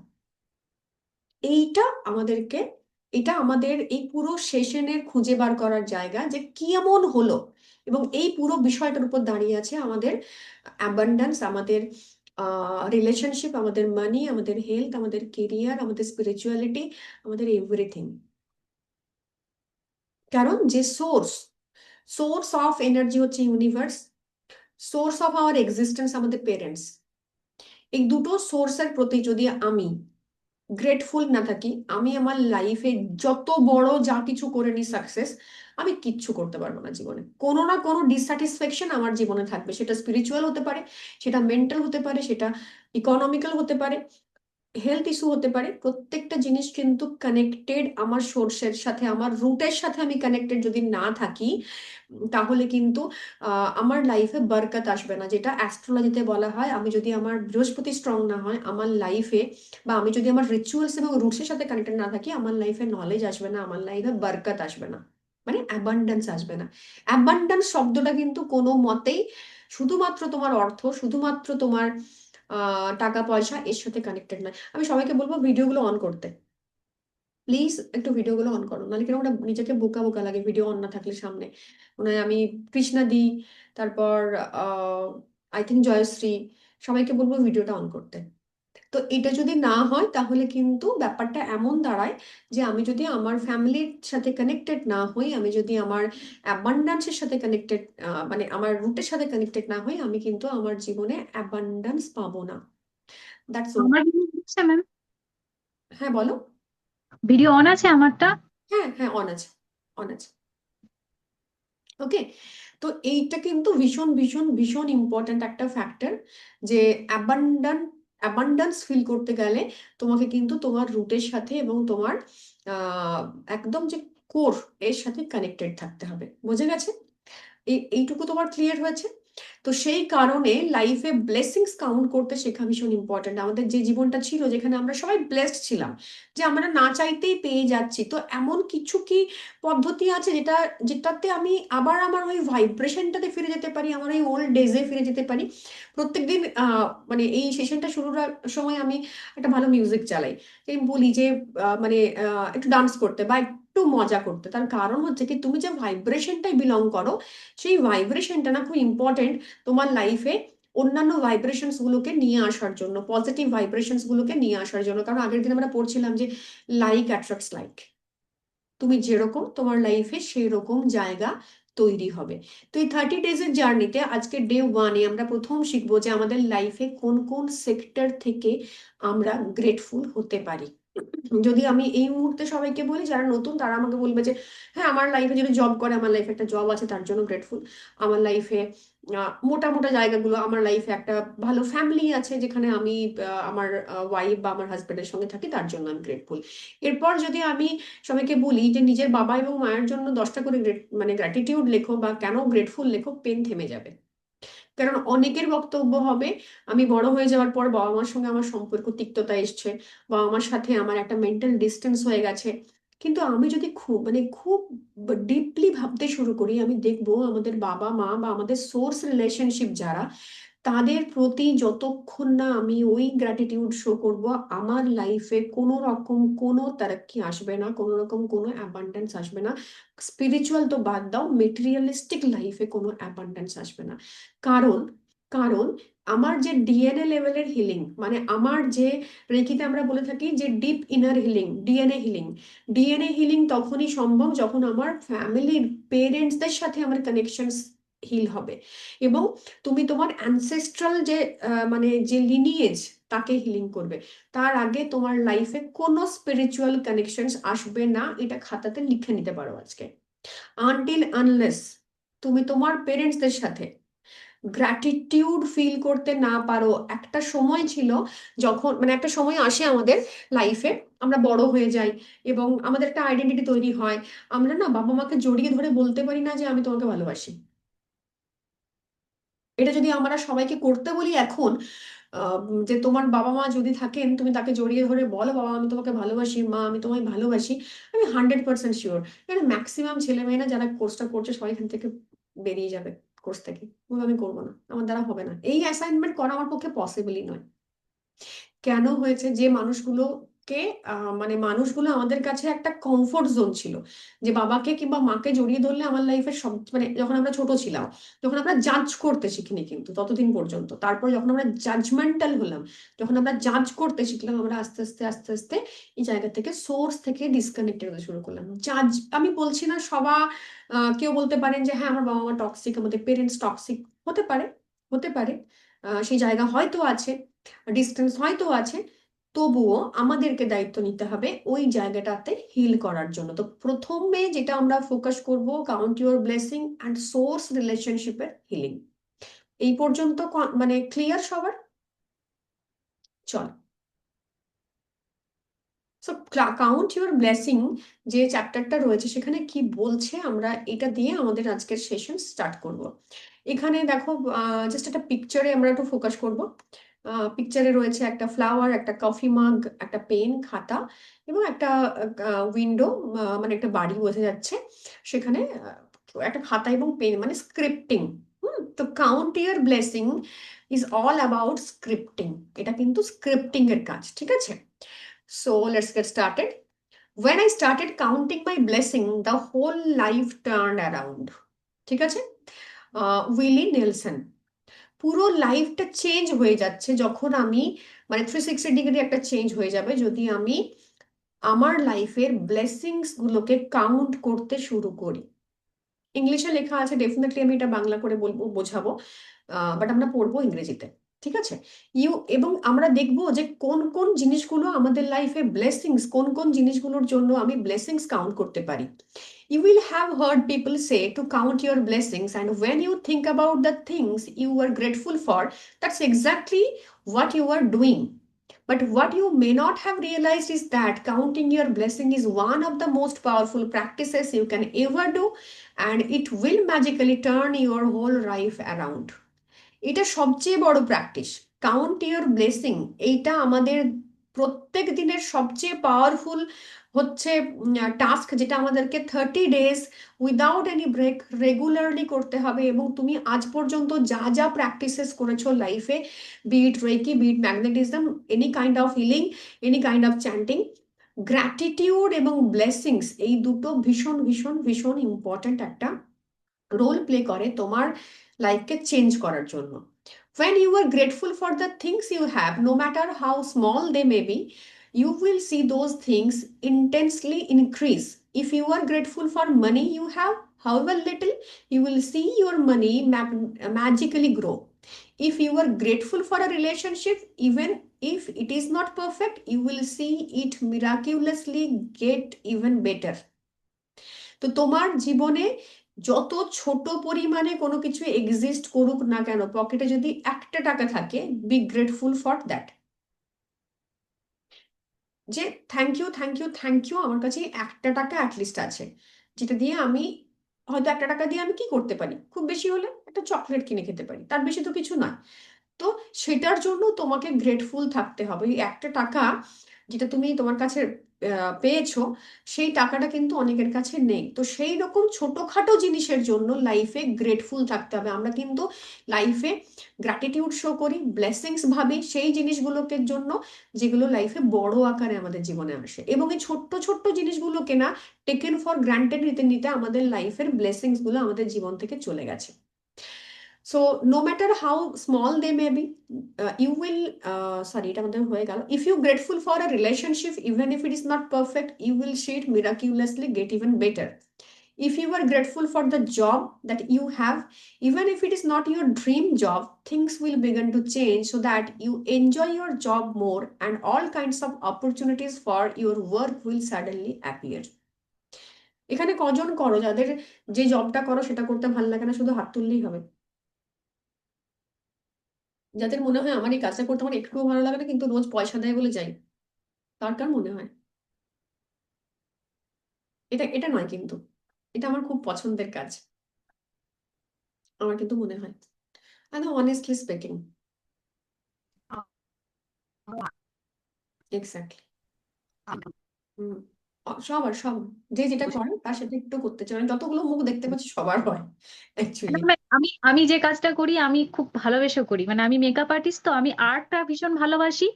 এইটা আমাদেরকে, এটা আমাদের এই পুরো সেশনের খুঁজে বার করার জায়গা, যে কি এমন হলো। এবং এই পুরো বিষয়টার উপর দাঁড়িয়ে আছে আমাদের অ্যাবান্ডেন্স, আমাদের রিলেশনশিপ, আমাদের মানি, আমাদের হেলথ, আমাদের কেরিয়ার, আমাদের স্পিরিচুয়ালিটি, আমাদের এভরিথিং। কারণ যে সোর্স সোর্স অফ এনার্জি হচ্ছে universe, source of our existence আমাদের পেরেন্টস। এই দুটো সোর্সের প্রতি যদি আমি গ্রেটফুল না থাকি, আমি আমার লাইফে যত বড় যা কিছু করে নি সাকসেস, আমি কিচ্ছু করতে পারবো না জীবনে। কোনো না কোনো ডিসস্যাটিসফ্যাকশন আমার জীবনে থাকবে, সেটা স্পিরিচুয়াল হতে পারে, সেটা মেন্টাল হতে পারে, সেটা ইকোনমিক্যাল হতে পারে, হেলথ ইস্যু হতে পারে। প্রত্যেকটা জিনিস কিন্তু কানেক্টেড আমার সোর্সের সাথে, আমার রুটের সাথে আমি কানেক্টেড যদি না থাকি, তাহলে কিন্তু আমার লাইফে বরকত আসবে না, যেটা অ্যাস্ট্রোলজিতে বলা হয়। আমি যদি আমার বৃহস্পতি স্ট্রং না হয় আমার লাইফে, বা আমি যদি আমার রিচুয়ালস এবং রুটসের সাথে কানেক্টেড না থাকি, আমার লাইফে নলেজ আসবে না, আমার লাইফে বরকত আসবে না, মানে অ্যাবান্ডেন্স আসবে না। অ্যাবান্ডেন্স শব্দটা কিন্তু কোনো মতেই শুধুমাত্র তোমার অর্থ, শুধুমাত্র তোমার টাকা পয়সা এর সাথে কানেক্টেড নয়। আমি সবাইকে বলবো ভিডিওগুলো অন করতে, প্লিজ একটু ভিডিওগুলো অন করো, নাহলে কিরকম একটা নিজেকে বোকা বোকা লাগে ভিডিও অন না থাকলে সামনে। মনে হয় আমি কৃষ্ণা দি, তারপর আই থিঙ্ক জয়শ্রী, সবাইকে বলবো ভিডিওটা অন করতে। তো এটা যদি না হয় তাহলে কিন্তু ব্যাপারটা এমন দাঁড়ায় যে আমি যদি আমার ফ্যামিলির সাথে কানেক্টেড না হই, আমি যদি আমার অ্যাবান্ডান্সের সাথে কানেক্টেড, মানে আমার রুটের সাথে কানেক্টেড না হই, আমি কিন্তু আমার জীবনে অ্যাবান্ডান্স পাবো না। দ্যাটস ও। আমার ভিডিও আছে ম্যাম? হ্যাঁ বলো। ভিডিও অন আছে আমারটা? হ্যাঁ হ্যাঁ, অন আছে, অন আছে। ওকে। তো এইটা কিন্তু ভীষণ ভীষণ ভীষণ ইম্পর্ট্যান্ট একটা ফ্যাক্টর, যে অ্যাবান্ডান্স ফিল করতে গেলে তোমাকে কিন্তু তোমার রুটের সাথে এবং তোমার আহ একদম যে কোর এর সাথে কানেক্টেড থাকতে হবে। বুঝে গেছে? এইটুকু তোমার ক্লিয়ার হয়েছে? তো সেই কারণে লাইফে ব্লেসিংস কাউন্ট করতে শেখা ভীষণ ইম্পর্ট্যান্ট। আমাদের যে জীবনটা ছিল যেখানে আমরা সবাই ব্লেসড ছিলাম, যে আমরা না চাইতেই পেয়ে যাচ্ছি, তো এমন কিছু কি পদ্ধতি আছে যেটাতে আমি আবার আমার ওই ভাইব্রেশনটাতে ফিরে যেতে পারি, আমার ওই ওল্ড ডেজে ফিরে যেতে পারি? প্রত্যেকদিন মানে এই সেশনটা শুরুর সময় আমি একটা ভালো মিউজিক চালাই, আমি বলি যে মানে একটু ডান্স করতে বা একটু মজা করতে। তার কারণ হচ্ছে কি, তুমি যে ভাইব্রেশনটাই বিলং করো, সেই ভাইব্রেশনটা না খুব ইম্পর্টেন্ট তোমার লাইফে অন্যান্য ভাইব্রেশনস গুলোকে নিয়ে আসার জন্য, পজিটিভ ভাইব্রেশনস গুলোকে নিয়ে আসার জন্য। কারণ আগের দিন আমরা পড়ছিলাম যে লাইক অ্যাট্রাক্টস লাইক, তুমি যেরকম তোমার লাইফে সেই রকম জায়গা তৈরি হবে। তো এই 30 ডেজের জার্নিতে আজকে ডে 1-এ আমরা প্রথম শিখবো যে আমাদের লাইফে কোন কোন সেক্টর থেকে আমরা গ্রেটফুল হতে পারি। যদি আমি এই মুহূর্তে সবাইকে বলি যারা নতুন, তারা আমাকে বলবে যে হ্যাঁ আমার লাইফে যদি জব করে, আমার লাইফে একটা জব আছে তার জন্য গ্রেটফুল, আমার লাইফে মোটা মোটা জায়গাগুলো, আমার লাইফে একটা ভালো ফ্যামিলি আছে যেখানে আমি আমার ওয়াইফ বা আমার হাজবেন্ডের সঙ্গে থাকি, তার জন্য আমি গ্রেটফুল। এরপর যদি আমি সবাইকে বলি যে নিজের বাবা এবং মায়ের জন্য 10টা করে মানে গ্র্যাটিটিউড লেখো বা কেন গ্রেটফুল লেখো, পেন থেমে যাবে। কারণ অনেকের বক্তব্য হবে আমি বড় হয়ে যাওয়ার পর বাবা মার সঙ্গে আমার সম্পর্ক তিক্ততা এসছে, বাবা মার সাথে আমার একটা মেন্টাল ডিস্টেন্স হয়ে গেছে। কিন্তু আমি যদি খুব ডিপলি ভাবতে শুরু করি, আমি দেখবো আমাদের বাবা মা বা আমাদের সোর্স রিলেশনশিপ যারা, তাদের প্রতি যতক্ষণ না আমি ওই গ্র্যাটিটিউড শো করব, আমার লাইফে কোনো রকম কোনো তারাক্কি আসবে না, কোনো রকম কোনো অ্যাবান্ডেন্স আসবে না। স্পিরিচুয়াল তো বাদ দাও, মেটেরিয়ালিস্টিক লাইফে কোনো অ্যাবান্ডেন্স আসবে না। কারণ কারণ আমার যে ডিএনএ লেভেলের হিলিং, মানে আমার যে রেকিতে আমরা বলে থাকি যে deep inner healing, DNA healing তখনই সম্ভব যখন আমার ফ্যামিলির পেরেন্টসদের সাথে আমার কানেকশন হিল হবে। এবং তুমি তোমার অ্যানসেস্ট্রাল যে মানে যে লিনিয়েজ, তাকে হিলিং করবে। তার আগে তোমার লাইফে কোনো স্পিরিচুয়াল কানেকশনস আসবে না, এটা খাতাতে লিখে নিতে পারো আজকে। আনটিল আনলেস তুমি তোমার পেরেন্টসদের সাথে গ্র্যাটিটিউড ফিল করতে না পারো। একটা সময় ছিল যখন, মানে একটা সময় আসে আমাদের লাইফে, আমরা বড় হয়ে যাই এবং আমাদের একটা আইডেন্টিটি তৈরি হয়, আমরা না বাবা মাকে জড়িয়ে ধরে বলতে পারি না যে আমি তোমাকে ভালোবাসি। এটা যদি আমরা সবাইকে করতে বলি এখন, যে তোমার বাবা মা যদি থাকেন, তুমি তাকে জড়িয়ে ধরে বলো বাবা আমি তোমাকে ভালোবাসি, মা আমি তোমায় ভালোবাসি, আমি 100% শিওর এখানে ম্যাক্সিমাম ছেলে মেয়েরা যারা কোর্সটা করছে সবাই এখান থেকে বেরিয়ে যাবে কোর্স থেকে, বলবে আমি করবো না, আমার দ্বারা হবে না, এই অ্যাসাইনমেন্ট করা আমার পক্ষে পসিবলই নয়। কেন হয়েছে? যে মানুষগুলোকে মানে মানুষগুলো আমাদের কাছে একটা কমফোর্ট জোন ছিল, যে বাবাকে কিংবা মাকে জড়িয়ে ধরলে আমার লাইফের সব, মানে যখন আমরা ছোট ছিলাম, যখন আমরা জাজ করতে শিখিনি কিন্তু ততদিন পর্যন্ত, তারপর যখন আমরা জাজমেন্টাল হলাম, যখন আমরা জাজ করতে শিখলাম, আমরা আস্তে আস্তে আস্তে আস্তে এই জায়গা থেকে, সোর্স থেকে ডিসকানেক্টেড হতে শুরু করলাম। জাজ, আমি বলছি না কেউ বলতে পারেন যে হ্যাঁ আমার বাবা মা টক্সিক, আমাদের পেরেন্টস টক্সিক, হতে পারে, হতে পারে, সেই জায়গা হয়তো আছে, ডিস্টেন্স হয়তো আছে, তবুও আমাদেরকে দায়িত্ব নিতে হবে ওই জায়গাটাতে হিল করার জন্য। তো প্রথমে যেটা আমরা ফোকাস করব, count your blessing and source রিলেশনশিপের হিলিং। এই পর্যন্ত মানে ক্লিয়ার সবার? চল, সো কাউন্ট ইউর ব্লেসিং যে চ্যাপ্টারটা রয়েছে সেখানে কি বলছে, আমরা এটা দিয়ে আমাদের আজকের সেশন স্টার্ট করব। এখানে দেখো, জাস্ট একটা পিকচারে আমরা একটু ফোকাস করব। পিকচারে রয়েছে একটা ফ্লাওয়ার, একটা কফি মাগ, একটা পেন, খাতা এবং একটা উইন্ডো, মানে একটা বাড়ি বোঝা যাচ্ছে সেখানে। একটা খাতা এবং পেন মানে স্ক্রিপ্টিং। তো count year blessing is all about scripting. এটা কিন্তু স্ক্রিপ্টিং এর কাজ, ঠিক আছে? So let's get started. When I started counting my blessing, the whole life turned around. ঠিক আছে? Willie Nelson. পুরো লাইফটা চেঞ্জ হয়ে যাচ্ছে যখন আমি, মানে 360 ডিগ্রি একটা চেঞ্জ হয়ে যাবে যদি আমি আমার লাইফের ব্লেসিংস গুলোকে কাউন্ট করতে শুরু করি। ইংলিশে লেখা আছে, ডেফিনেটলি আমি এটা বাংলা করে বলবো, বোঝাবো, বাট আমরা পড়বো ইংরেজিতে, ঠিক আছে? এবং আমরা দেখবো যে কোন কোন জিনিসগুলো আমাদের লাইফে ব্লেসিংস, কোন কোন জিনিসগুলোর জন্য আমি ব্লেসিংস কাউন্ট করতে পারি। You will have heard people say to count your blessings, and when you think about the things you are grateful for, that's exactly what you are doing. But what you may not have realized is that counting your blessing is one of the most powerful practices you can ever do, and it will magically turn your whole life around. এটা সবচেয়ে বড় practice, count your blessing. এইটা আমাদের প্রত্যেক দিনের সবচেয়ে powerful হচ্ছে task, যেটা আমাদেরকে 30 days without any break regularly করতে হবে। এবং তুমি আজ পর্যন্ত যা যা প্র্যাকটিসেস করেছো লাইফে, be it reiki, be it magnetism, any kind of healing, any kind of chanting, gratitude এবং ব্লেসিংস, এই দুটো ভীষণ ভীষণ ভীষণ ইম্পর্ট্যান্ট একটা রোল প্লে করে তোমার লাইফকে চেঞ্জ করার জন্য। When you are grateful for the things you have, no matter how small they may be, you will see those things intensely increase. If you are grateful for money you have, however little, you will see your money magically grow. If you are grateful for a relationship, even if it is not perfect, you will see it miraculously get even better. তো তোমার জীবনে যত ছোট পরিমাণে কোনো কিছু exist করুক না কেন, পকেটে যদি একটা টাকা থাকে, বি গ্রেটফুল ফর দ্যাট। যে thank you, thank you, thank you, আমার কাছে একটা টাকা অ্যাটলিস্ট আছে, যেটা দিয়ে আমি হয়তো একটা টাকা দিয়ে আমি কি করতে পারি, খুব বেশি হলে একটা চকলেট কিনে খেতে পারি, তার বেশি তো কিছু নয়। তো সেটার জন্য তোমাকে গ্রেটফুল থাকতে হবে। এই একটা টাকা যেটা তুমি তোমার কাছে পেয়েছো, সেই টাকাটা কিন্তু অনেকের কাছে নেই। তো সেই রকম ছোটখাটো জিনিসের জন্য লাইফে গ্রেটফুল থাকতে হবে। আমরা কিন্তু লাইফে গ্র্যাটিটিউড শো করি, ব্লেসিংস ভাবি সেই জিনিসগুলোকে জন্য যেগুলো লাইফে বড় আকারে আমাদের জীবনে আসে, এবং এই ছোট্ট ছোট্ট জিনিসগুলোকে না টেকেন ফর গ্রান্টেড নিতে নিতে আমাদের লাইফের ব্লেসিংস গুলো আমাদের জীবন থেকে চলে গেছে। So no matter how small they may be, you will sorry এটা আমাদের হয়ে গেল, if you grateful for a relationship, even if it is not perfect, you will see it miraculously get even better. If you are grateful for the job that you have, even if it is not your dream job, things will begin to change so that you enjoy your job more, and all kinds of opportunities for your work will suddenly appear. এখানে কজন করো যাদের যে জবটা করো সেটা করতে ভালো লাগে না, শুধু হাত তুললেই হবে। যাদের মনে হয় আমার এই কাজটা করতে আমার একটুও ভালো লাগে না, কিন্তু রোজ পয়সা দেয় বলে যাই, তার কার মনে হয়? এটা এটা নয় কিন্তু, এটা আমার খুব পছন্দের কাজ, আমার কিন্তু মনে হয়। একদম অনেস্টলি স্পিকিং, এক্স্যাক্টলি। হুম, সবার সব, যে যেটা করে তার সাথে একটু করতে চাই, আমি যতগুলো মুখ দেখতে পাচ্ছি সবার হয় অ্যাকচুয়ালি। মানে আমি আমি যে কাজটা করি আমি খুব ভালোবেসে করি, মানে আমি মেকআপ আর্টিস্ট, তো আমি আর্টটা ভীষণ ভালোবাসি।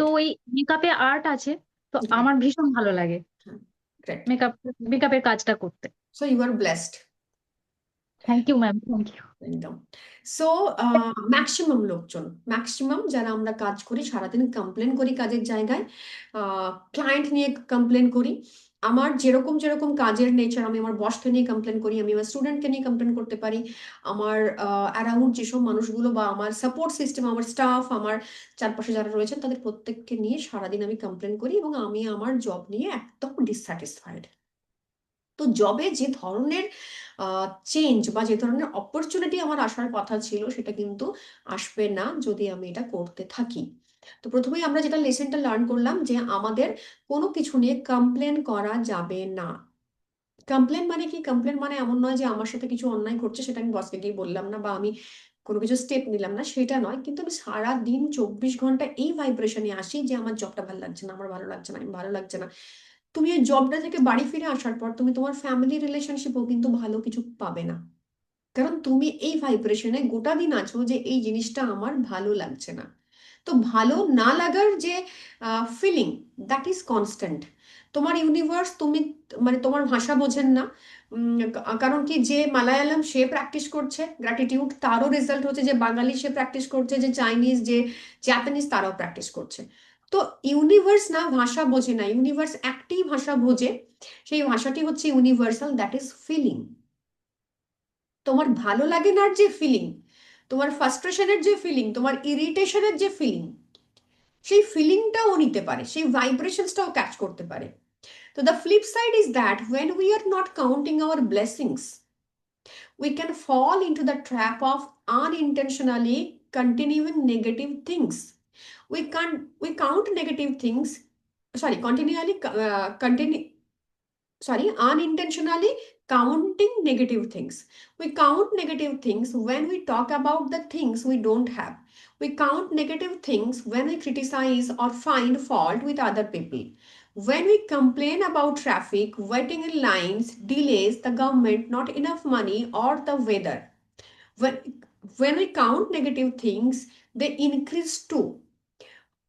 তো গ্রেট, ওই মেকআপে আর্ট আছে, তো গ্রেট, আমার ভীষণ ভালো লাগে গ্রেট। মেকআপ মেকআপের কাজটা করতে। So you are blessed. Thank you ma'am, thank you. একদম। সো ম্যাক্সিমাম লোকজন, ম্যাক্সিমাম যারা আমরা কাজ করি সারাদিন কমপ্লেন করি কাজের জায়গায়, ক্লায়েন্ট নিয়ে কমপ্লেন করি। আমার যেরকম যেরকম কাজের নেচার, আমি আমার বসকে নিয়ে কমপ্লেন করি, আমি আমার স্টুডেন্টকে নিয়ে কমপ্লেন করতে পারি, আমার অ্যারাউন্ড যেসব মানুষগুলো বা আমার সাপোর্ট সিস্টেম, আমার স্টাফ, আমার চারপাশে যারা রয়েছেন তাদের প্রত্যেককে নিয়ে সারাদিন আমি কমপ্লেন করি, এবং আমি আমার জব নিয়ে একদম ডিসস্যাটিসফাইড। তো জবে যে ধরনের চেঞ্জ বা যে ধরনের অপরচুনিটি আমার আসার কথা ছিল, সেটা কিন্তু আসবে না যদি আমি এটা করতে থাকি। তো প্রথমেই আমরা যেটা লেসনটা লার্ন করলাম, যে আমাদের কোনো কিছু নিয়ে কমপ্লেন করা যাবে না। কমপ্লেন মানে কি? কমপ্লেন মানে এমন নয় যে আমার সাথে কিছু অন্যায় ঘটছে সেটা আমি বসকে গিয়ে বললাম না, বা আমি কোনো কিছু স্টেপ নিলাম না, সেটা নয়। কিন্তু আমি সারাদিন 24 ঘন্টা এই ভাইব্রেশনে আসি যে আমার জবটা ভালো লাগছে না, আমার ভালো লাগছে না, আমি ভালো লাগছে না। তুমি এই জবটা থেকে বাড়ি ফিরে আসার পর তুমি তোমার ফ্যামিলি রিলেশনশিপও কিন্তু ভালো কিছু পাবে না, কারণ তুমি এই ভাইব্রেশনে গোটা দিন আছো যে এই জিনিসটা আমার ভালো লাগছে না। তো ভালো না লাগার যে ফিলিং, দ্যাট ইজ কনস্ট্যান্ট। তোমার ইউনিভার্স, তুমি মানে তোমার ভাষা বোঝেন না। কারণ কি, যে মালায়ালাম সে প্র্যাকটিস করছে গ্র্যাটিটিউড, তারও রেজাল্ট হচ্ছে, যে বাঙালি সে প্র্যাকটিস করছে, যে চাইনিজ, যে জাপানিজ তারাও প্র্যাকটিস করছে। তো ইউনিভার্স না ভাষা বোঝে না, ইউনিভার্স একটি ভাষা বোঝে, সেই ভাষাটি হচ্ছে ইউনিভার্সাল, দ্যাট ইজ ফিলিং। তোমার ভালো লাগে না যে ফিলিং, তোমার ফ্রাস্ট্রেশনের যে ফিলিং, তোমার ইরিটেশনের যে ফিলিং, সেই ফিলিংটাও নিতে পারে, সেই ভাইব্রেশনসটাও ক্যাচ করতে পারে। তো the flip side is that when we are not counting our blessings, we can fall into the trap of unintentionally continuing negative things. We count negative things, sorry, continually continue, sorry, unintentionally counting negative things. We count negative things when we talk about the things we don't have. We count negative things when we criticize or find fault with other people. When we complain about traffic, waiting in lines, delays, the government, not enough money, or the weather. When we count negative things, they increase too.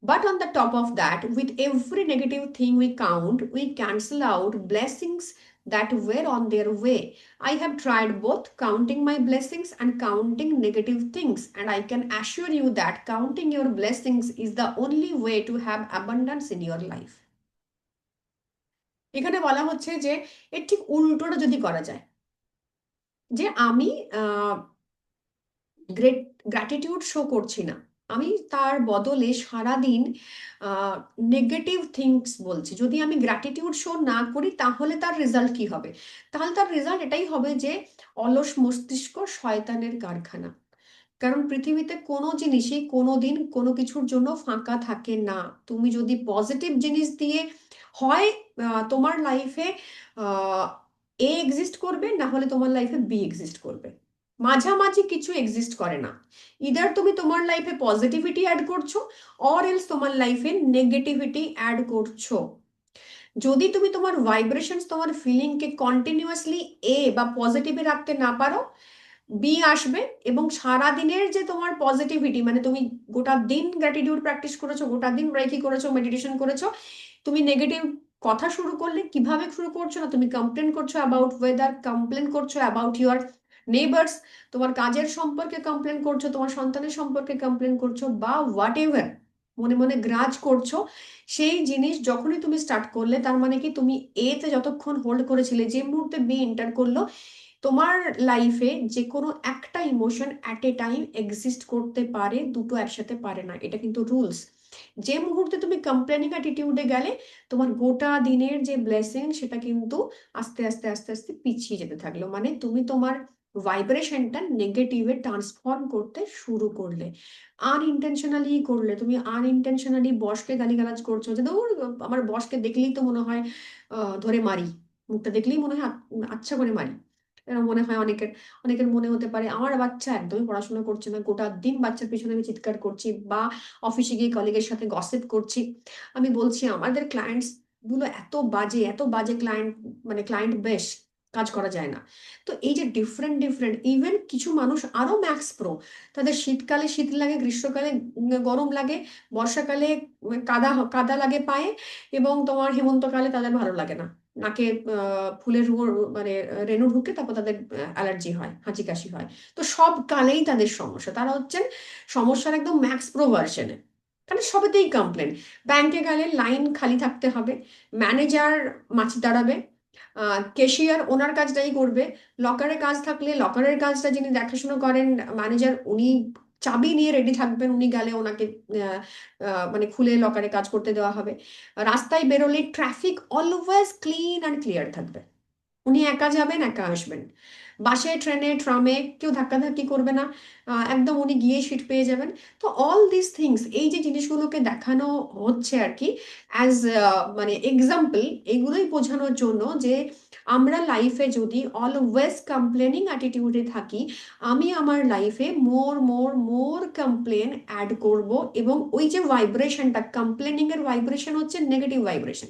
But on the top of that, with every negative thing we count, we cancel out blessings that were on their way. I have tried both counting my blessings and counting negative things, and I can assure you that counting your blessings is the only way to have abundance in your life. এখানে বলা হচ্ছে যে এর ঠিক উল্টোটা যদি করা যায়, যে আমি গ্রেটিটিউড শো করছি না, আমি তার বদলে সারাদিন নেগেটিভ থিংস বলছি। যদি আমি গ্র্যাটিটিউড শো না করি তাহলে তার রেজাল্ট কি হবে? তাহলে তার রেজাল্ট এটাই হবে যে অলস মস্তিষ্ক শয়তানের কারখানা। কারণ পৃথিবীতে কোনো জিনিসই কোনো দিন কোনো কিছুর জন্য ফাঁকা থাকে না। তুমি যদি পজিটিভ জিনিস দিয়ে হয় তোমার লাইফে এ এক্সিস্ট করবে, না হলে তোমার লাইফে বি এক্সিস্ট করবে। মাঝামাঝি কিছু এক্সিস্ট করে না। ইদার তুমি তোমার লাইফে পজিটিভিটি অ্যাড করছো, অর এলস তোমার লাইফে নেগেটিভিটি অ্যাড করছো। যদি তুমি তোমার ভাইব্রেশনস, তোমার ফিলিংকে কন্টিনিউয়াসলি এ বা পজিটিভে রাখতে না পারো, বি আসবে। এবং সারা দিনের যে তোমার পজিটিভিটি, মানে তুমি গোটা দিন গ্র্যাটিটিউড প্র্যাকটিস করেছো, গোটা দিন ব্রেকি করেছো, মেডিটেশন করেছো, তুমি নেগেটিভ কথা শুরু করলে কিভাবে শুরু করছো? না, তুমি কমপ্লেন করছো অ্যাবাউট ওয়েদার, কমপ্লেন করছো অ্যাবাউট ইউর নেইবার্স, তোমার কাজের সম্পর্কে কমপ্লেন করছো, তোমার সন্তানের সম্পর্কে কমপ্লেন করছো, বা হোয়াট এভার মনে মনে গ্রাজ করছো। সেই জিনিস যখনই তুমি স্টার্ট করলে, তার মানে কি তুমি এতে যতক্ষণ হোল্ড করেছিলে, যে মুহূর্তে বি এন্টার করলো, তোমার লাইফে যে কোনো একটা emotion at a time exist করতে পারে, দুটো একসাথে পারে না। এটা কিন্তু রুলস। যে মুহূর্তে তুমি কমপ্লেনিং অ্যাটিটিউডে গেলে, তোমার গোটা দিনের যে ব্লেসিং সেটা কিন্তু আস্তে আস্তে আস্তে আস্তে পিছিয়ে যেতে থাকলো। মানে তুমি তোমার ভাইব্রেশনটা নেগেটিভে ট্রান্সফর্ম করতে শুরু করলে, আনইনটেনশনালি করলে। তুমি আনইনটেনশনালি বসকে গালিগালাজ করছো, যে ধর আমার বসকে দেখলেই তো মনে হয় ধরে মারি, মুখটা দেখলেই মনে হয় আচ্ছা করে মারি। এরকম মনে হয় অনেকের। অনেকের মনে হতে পারে আমার বাচ্চা একদমই পড়াশোনা করছে না, গোটা দিন বাচ্চার পিছনে আমি চিৎকার করছি, বা অফিসে গিয়ে কলিগের সাথে গসিপ করছি। আমি বলছি আমাদের ক্লায়েন্টস গুলো এত বাজে, এত বাজে ক্লায়েন্ট, মানে ক্লায়েন্ট বেশ, কাজ করা যায় না। তো এই যে ডিফারেন্ট ডিফারেন্ট, ইভেন কিছু মানুষ আরো ম্যাক্স প্রো, তাদের শীতকালে শীত লাগে, গ্রীষ্মকালে গরম লাগে, বর্ষাকালে কাদা কাদা লাগে পায়ে, এবং তোমার হেমন্তকালে তাদের ভালো লাগে না, নাকে ফুলের মানে রেণু ঢুকে, তারপর তাদের অ্যালার্জি হয়, হাঁচি কাশি হয়। তো সব কালেই তাদের সমস্যা, তারা হচ্ছেন সমস্যার একদম ম্যাক্স প্রো ভার্সনে। মানে সবেতেই কমপ্লেন। ব্যাংকে গেলে লাইন খালি থাকতে হবে, ম্যানেজার মাছি দাঁড়াবে, ক্যাশিয়ার ওনার কাজটাই করবে, লকারে কাজ থাকলে লকারের কাজটা যিনি দেখাশোনা করেন ম্যানেজার, উনি চাবি নিয়ে রেডি থাকবেন, উনি গেলে ওনাকে মানে খুলে লকারে কাজ করতে দেওয়া হবে। রাস্তায় বেরোলে traffic always clean and clear থাকবে, উনি একা যাবেন একা আসবেন। বাসে, ট্রেনে, ট্রামে কেউ ধাক্কাধাক্কি করবে না, একদম উনি গিয়ে সিট পেয়ে যাবেন। তো অল দিস থিংস, এই যে জিনিসগুলোকে দেখানো হচ্ছে আর কি অ্যাজ মানে এক্সাম্পল, এগুলোই বোঝানোর জন্য যে আমরা লাইফে যদি অলওয়েজ কমপ্লেনিং অ্যাটিটিউডে থাকি, আমি আমার লাইফে মোর মোর মোর কমপ্লেন অ্যাড করব। এবং ওই যে ভাইব্রেশনটা, কমপ্লেনিং এর ভাইব্রেশন হচ্ছে নেগেটিভ ভাইব্রেশন।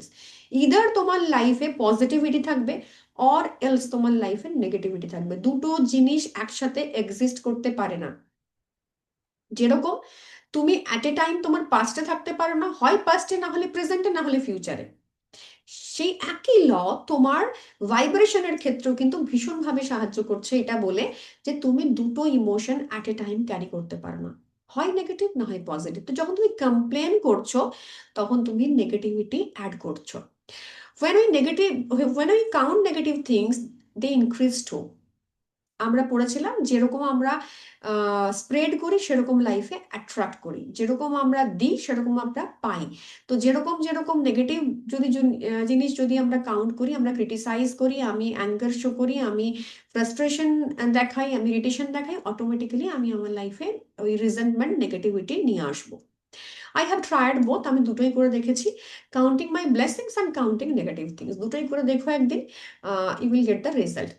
ইদার তোমার লাইফে পজিটিভিটি থাকবে, অর এলস তোমার লাইফে নেগেটিভিটি থাকবে। দুটো জিনিস একসাথে এক্সিস্ট করতে পারে না। যেরকম তুমি অ্যাট এ টাইম তোমার পাস্টে থাকতে পারো না, হয় পাস্টে, না হলে প্রেজেন্টে, না হলে ফিউচারে। সেই একই ল তোমার ভাইব্রেশনের ক্ষেত্রেও কিন্তু ভীষণভাবে সাহায্য করছে, এটা বলে যে তুমি দুটো emotion at a time carry করতে পারো না, হয় নেগেটিভ না হয় পজিটিভ। তো যখন তুমি কমপ্লেন করছো, তখন তুমি নেগেটিভিটি অ্যাড করছো। when we count negative things, they increase too. আমরা পড়েছিলাম যেরকম আমরা স্প্রেড করি সেরকম লাইফে অ্যাট্রাক্ট করি, যেরকম আমরা দিই সেরকম আমরা পাই। তো যেরকম যেরকম নেগেটিভ যদি জিনিস যদি আমরা কাউন্ট করি, আমরা ক্রিটিসাইজ করি, আমি অ্যাঙ্গার শো করি, আমি ফ্রাস্ট্রেশন দেখাই, আমি ইরিটেশন দেখাই, অটোমেটিক্যালি আমি আমার লাইফে ওই রিজেন্টমেন্ট, নেগেটিভিটি নিয়ে আসবো। আই হ্যাভ ট্রায়েড বোথ, আমি দুটোই করে দেখেছি, counting my blessings and counting negative things. দুটোই করে দেখো একদিন, you will get the result.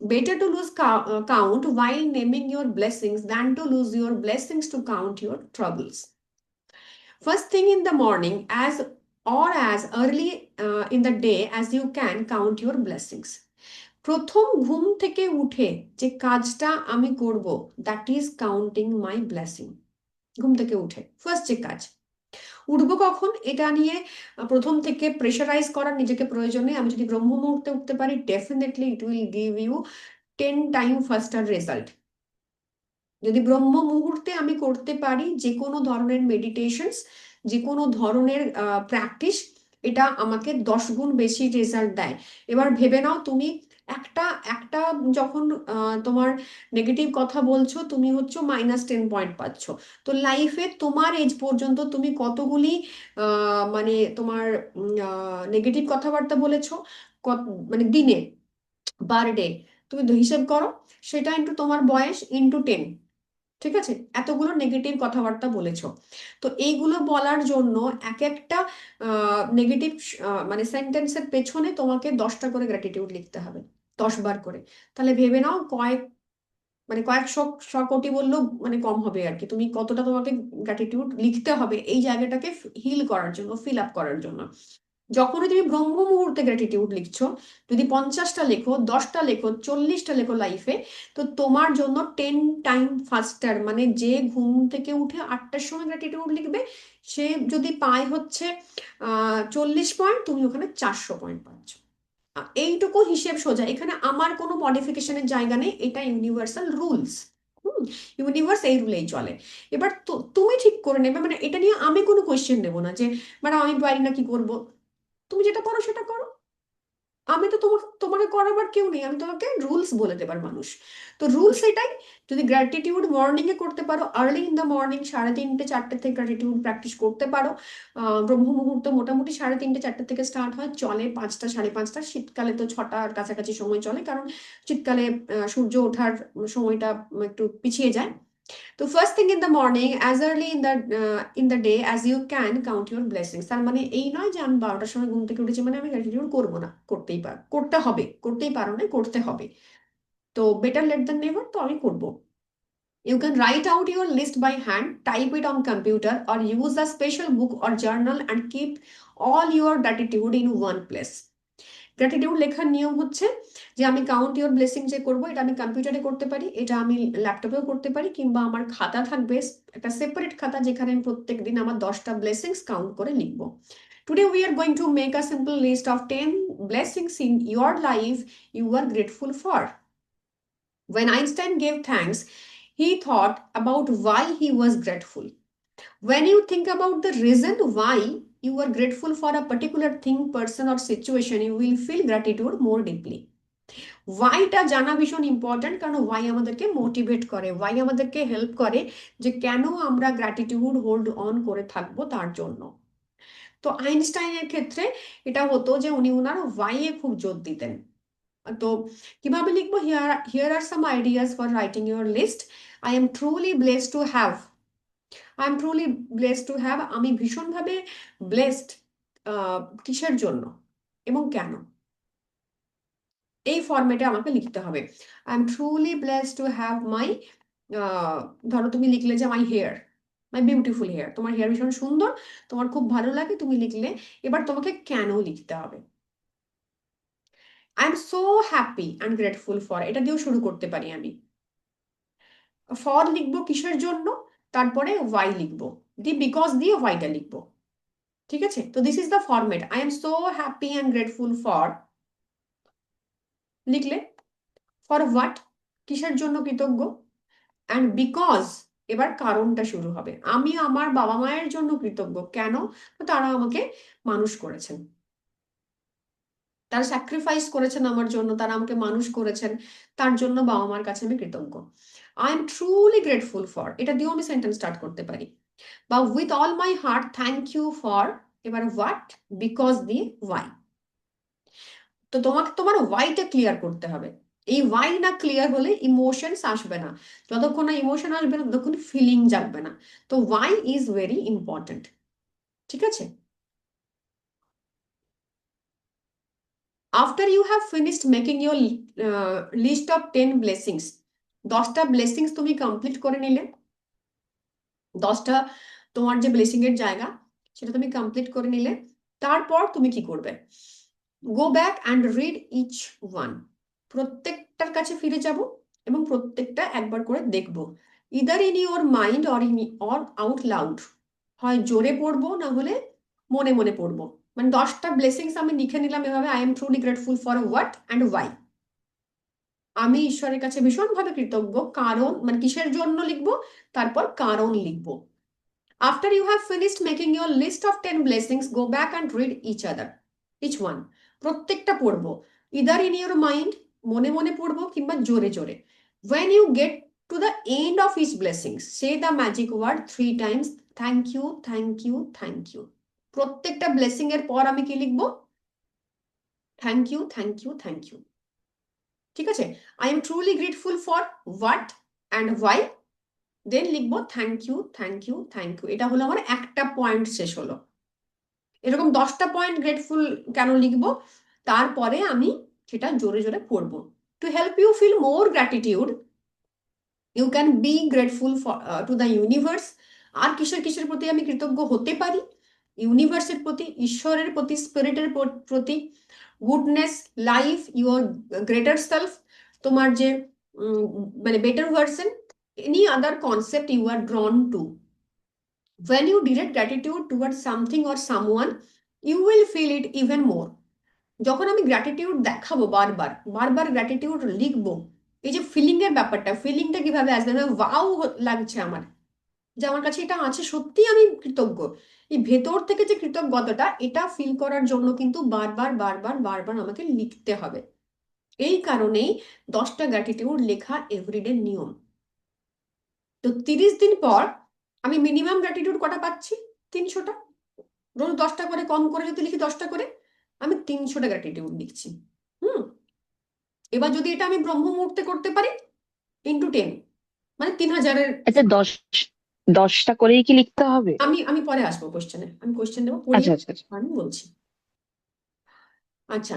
Better to lose count while naming your blessings than to lose your blessings to count your troubles. First thing in the morning, as early in the day as you can, count your blessings. প্রথম ঘুম থেকে উঠে যে কাজটা আমি করব, that is counting my blessing. ঘুম থেকে উঠে ফার্স্ট যে কাজ, উঠবো কখন এটা নিয়ে প্রথম থেকে প্রেশারাইজ করার নিজেকে প্রয়োজন নেই। আমি যদি ব্রহ্ম মুহূর্তে উঠতে পারি, definitely it will give you 10 time faster result. যদি ব্রহ্ম মুহূর্তে আমি করতে পারি যে কোনো ধরনের মেডিটেশনস, যে কোনো ধরনের প্র্যাকটিস, এটা আমাকে 10 গুণ বেশি রেজাল্ট দেয়। এবার ভেবে নাও তুমি একটা একটা যখন তোমার নেগেটিভ কথা বলছো, তুমি হচ্ছে -10 পয়েন্ট পাচ্ছ। তো লাইফে তোমার এজ পর্যন্ত তুমি কতগুলি মানে তোমার নেগেটিভ কথাবার্তা বলেছো, মানে দিনে, পার ডে, তুমি হিসেব করো, সেটা ইন্টু তোমার বয়স ইন্টু 10, ঠিক আছে, এতগুলো নেগেটিভ কথাবার্তা বলেছো। তো এইগুলো বলার জন্য এক একটা নেগেটিভ মানে সেন্টেন্সের পেছনে তোমাকে 10টা করে গ্র্যাটিটিউড লিখতে হবে, 10 বার করে। তাহলে ভেবে নাও মানে কয়েকশো কোটি বললেও মানে কম হবে আর কি, তুমি কতটা তোমাকে গ্র্যাটিটিউড লিখতে হবে এই জায়গাটাকে হিল করার জন্য, ফিল আপ করার জন্য। যখনই তুমি ব্রহ্ম মুহূর্তে গ্র্যাটিটিউড লিখছো, যদি 50টা লেখো, 10টা লেখো, 40টা লেখো লাইফে, তো তোমার জন্য 10 টাইম ফাস্টার, মানে যে ঘুম থেকে উঠে 8টার সময় গ্র্যাটিটিউড লিখবে, সে যদি পায় হচ্ছে 40 পয়েন্ট, তুমি ওখানে 400 পয়েন্ট পাচ্ছ। এইটুকু হিসেব সোজা, এখানে আমার কোনো মডিফিকেশনের জায়গা নেই, এটা ইউনিভার্সাল রুলস। ইউনিভার্স এই রুলেই চলে। এবার তো তুমি ঠিক করে নেবে, মানে এটা নিয়ে আমি কোনো কোয়েশ্চেন নেবো না যে ম্যাডাম আমি পারি না, কি করব। তুমি যেটা পারো সেটা করো, আমি তো তোমাকে করাবার কেউ নেই, আমি তোমাকে রুলস বলে দেবার মানুষ। তো রুলস এটাই, যদি গ্র্যাটিটিউড মর্নিং এ করতে পারো, আর্লি ইন দ্য মর্নিং 3:30-4টে থেকে গ্র্যাটিটিউড প্র্যাকটিস করতে পারো। ব্রহ্ম মুহূর্ত মোটামুটি 3:30-4টে থেকে স্টার্ট হয়, চলে 5টা 5:30, শীতকালে তো 6টার কাছাকাছি সময় চলে, কারণ শীতকালে সূর্য ওঠার সময়টা একটু পিছিয়ে যায়। তো first thing in the morning, as early in the day as you can, count your blessings. তার মানে এই নয় যে আমি 12টার সময় ঘুম থেকে উঠেছি মানে আমি গ্র্যাটিটিউড করবো না, করতে হবে, করতেই পারো না, করতে হবে। তো বেটার লেট দ্যান নেভার, তো আমি করবো। You can write out your list by hand, type it on computer, or use a special book or journal and keep all your gratitude in one place. Gratitude লেখার নিয়ম হচ্ছে যে আমি count your blessing যে করবো, এটা আমি কম্পিউটারে করতে পারি, এটা আমি ল্যাপটপেও করতে পারি, কিংবা আমার খাতা থাকবে, একটা সেপারেট খাতা, যেখানে আমি প্রত্যেক দিন আমার 10টা ব্লেসিংস কাউন্ট করে লিখবো। Today we are going to make a simple list of 10 blessings in your life you are grateful for. When Einstein gave thanks, he thought about why he was grateful. When you think about the reason why you are grateful for a particular thing, person, or situation, you will feel gratitude more deeply. ওয়াইটা জানা ভীষণ important, কারণ Y আমাদেরকে motivate করে, Y আমাদেরকে help করে যে কেন আমরা গ্র্যাটিটিউড হোল্ড অন করে থাকবো তার জন্য। তো আইনস্টাইনের ক্ষেত্রে এটা হতো যে উনি ওনার ওয়াই এ খুব জোর দিতেন। তো কিভাবে লিখবো, here are some ideas for writing your list. I am truly blessed to have, আমি ভীষণভাবে ব্লেসড, কিসের জন্য এবং কেন, এই ফরম্যাটে আমাকে লিখতে হবে। I am truly blessed to have my, ধরো তুমি লিখলে যে my hair, my beautiful hair, তোমার হেয়ার ভীষণ সুন্দর, তোমার খুব ভালো লাগে, তুমি লিখলে। এবার তোমাকে কেন লিখতে হবে। I am so happy and grateful for, এটা দিয়েও শুরু করতে পারি আমি। ফর লিখবো কিসের জন্য, তারপরে ওয়াই লিখবো, বিকজ দিয়ে ওয়াইটা লিখবো। ঠিক আছে, তো this is the format. I am so happy and grateful for, লিখলে। ফর হোয়াট, কিসের জন্য কৃতজ্ঞ। অ্যান্ড বিকজ, এবার কারণটা শুরু হবে। আমি আমার বাবা মায়ের জন্য কৃতজ্ঞ, কেন, তারা আমাকে মানুষ করেছেন, তারা স্যাক্রিফাইস করেছেন আমার জন্য, তারা আমাকে মানুষ করেছেন, তার জন্য বাবা মার কাছে আমি কৃতজ্ঞ। I am truly grateful for, এটা দিয়েও আমি সেন্টেন্স স্টার্ট করতে পারি। বা with all my heart thank you for, এবার হোয়াট, বিকজ দিয়ে ওয়াই। তো তোমাকে তোমার ওয়াইটা ক্লিয়ার করতে হবে। এই ওয়াই না ক্লিয়ার হলে ইমোশনস আসবে না, যতক্ষণ না ইমোশন আসবে না ততক্ষণ ফিলিং জাগবে না। তো ওয়াই ইজ ভেরি ইম্পর্টেন্ট। ঠিক আছে, after you have finished making your list of 10 blessings, 10টা ব্লেসিংস তুমি কমপ্লিট করে নিলে, 10টা তোমার যে ব্লেসিং এর জায়গা সেটা তুমি কমপ্লিট করে নিলে, তারপর তুমি কি করবে, go back and read each one, প্রত্যেকটার কাছে ফিরে যাব এবং প্রত্যেকটা একবার করে দেখব, either in your mind or out loud, হয় জোরে পড়বো না হলে মনে মনে পড়বো। মানে 10টা ব্লেসিংস আমি লিখে নিলাম এভাবে, I am truly grateful for what and why. আমি ঈশ্বরের কাছে ভীষণভাবে কৃতজ্ঞ, কারণ, মানে কিসের জন্য লিখবো, তারপর কারণ লিখবো। After you have finished making your list of 10 blessings, go back and read each one. প্রত্যেকটা পড়বো, either in your mind মনে মনে পড়বো কিংবা জোরে জোরে। When you get to the end of each blessings, say the magic word 3 times, thank you, thank you, thank you. প্রত্যেকটা blessing এর পর আমি কি লিখবো? Thank you, thank you, thank you. ঠিক আছে? I am truly grateful for what and why, then লিখবো thank you, thank you, thank you. এটা হলো আমার একটা পয়েন্ট শেষ হলো। এরকম 10টা পয়েন্ট গ্রেটফুল কেন লিখবো, তারপরে আমি সেটা জোরে জোরে পড়বো। To help you feel more gratitude, you can be grateful to the universe. আর কিসের কিসের প্রতি আমি কৃতজ্ঞ হতে পারি? ইউনিভার্সের প্রতি, ঈশ্বরের প্রতি, স্পিরিটের প্রতি, goodness, life, your greater self, তোমার যে মানে better version, any other concept you are drawn to. When you direct gratitude towards something or someone, you will feel it even more. যখন আমি গ্র্যাটিটিউড দেখাবো, বারবার বারবার গ্র্যাটিটিউড লিখবো, এই যে ফিলিং এর ব্যাপারটা, ফিলিংটা কিভাবে আসবে, ওয়াও লাগছে আমার, যে আমার কাছে এটা আছে, সত্যি আমি কৃতজ্ঞ, এই ভেতর থেকে যে কৃতজ্ঞতাটা, এটা ফিল করার জন্য কিন্তু বারবার বারবার বারবার আমাকে লিখতে হবে। এই কারণেই 10টা গ্র্যাটিটিউড লেখা এভরিডে নিয়ম। তো 30 দিন পর আমি মিনিমাম গ্র্যাটিটিউড কটা পাচ্ছি? 300টা। রোজ 10টা করে, কম করে যদি লিখি 10টা করে, আমি 300টা গ্র্যাটিটিউড লিখছি। এবার যদি এটা আমি ব্রহ্ম মুহূর্তে করতে পারি, ইন্টু 10, মানে 3000-এর। আচ্ছা, 10টা করেই কি লিখতে হবে? আমি আমি পরে আসবো কোশ্চেনে, আমি কোশ্চেন দেবো, পড়ি আচ্ছা আচ্ছা আচ্ছা। আমি বলছি। আচ্ছা,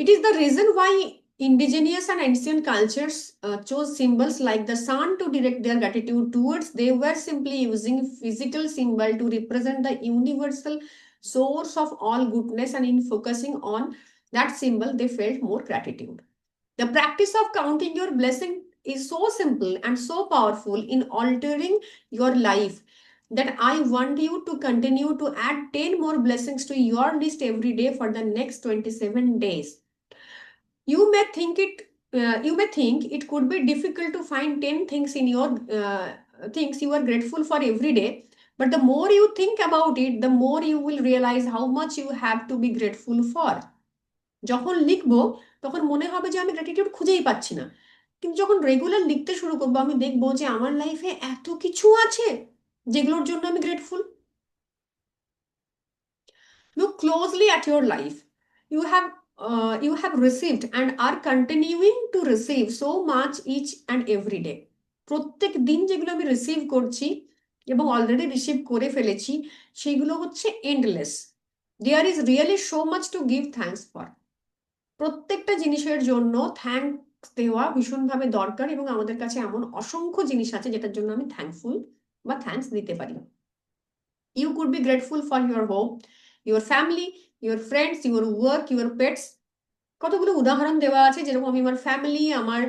it is the reason why indigenous and ancient cultures chose symbols like the sun to direct their gratitude towards. They were simply using physical symbol to represent the universal source of all goodness, and in focusing on that symbol, they felt more gratitude. The practice of counting your blessing is so simple and so powerful in altering your life that I want you to continue to add 10 more blessings to your list every day for the next 27 days. You may think it could be difficult to find 10 things in your things you are grateful for every day, but the more you think about it, the more you will realize how much you have to be grateful for. যখন লিখবো তখন মনে হবে যে আমি gratitude খুঁজেই পাচ্ছি না, কিন্তু যখন রেগুলার লিখতে শুরু করবো, আমি দেখবো যে আমার লাইফে এত কিছু আছে যেগুলোর জন্য আমি grateful. Look closely at your life. You have received and are continuing to receive so much each and every day. প্রত্যেক দিন যেগুলো আমি রিসিভ করছি এবং অলরেডি রিসিভ করে ফেলেছি, সেগুলো হচ্ছে endless. There is really so much to give thanks for. প্রত্যেকটা জিনিসের জন্য থ্যাঙ্কস দেওয়া ভীষণভাবে দরকার, এবং আমাদের কাছে এমন অসংখ্য জিনিস আছে যেটার জন্য আমি থ্যাঙ্কফুল বা থ্যাঙ্কস দিতে পারি। You could be grateful for your home, your family, your friends, your work, your pets. কতগুলো উদাহরণ দেওয়া আছে, যেরকম আমি আমার ফ্যামিলি, আমার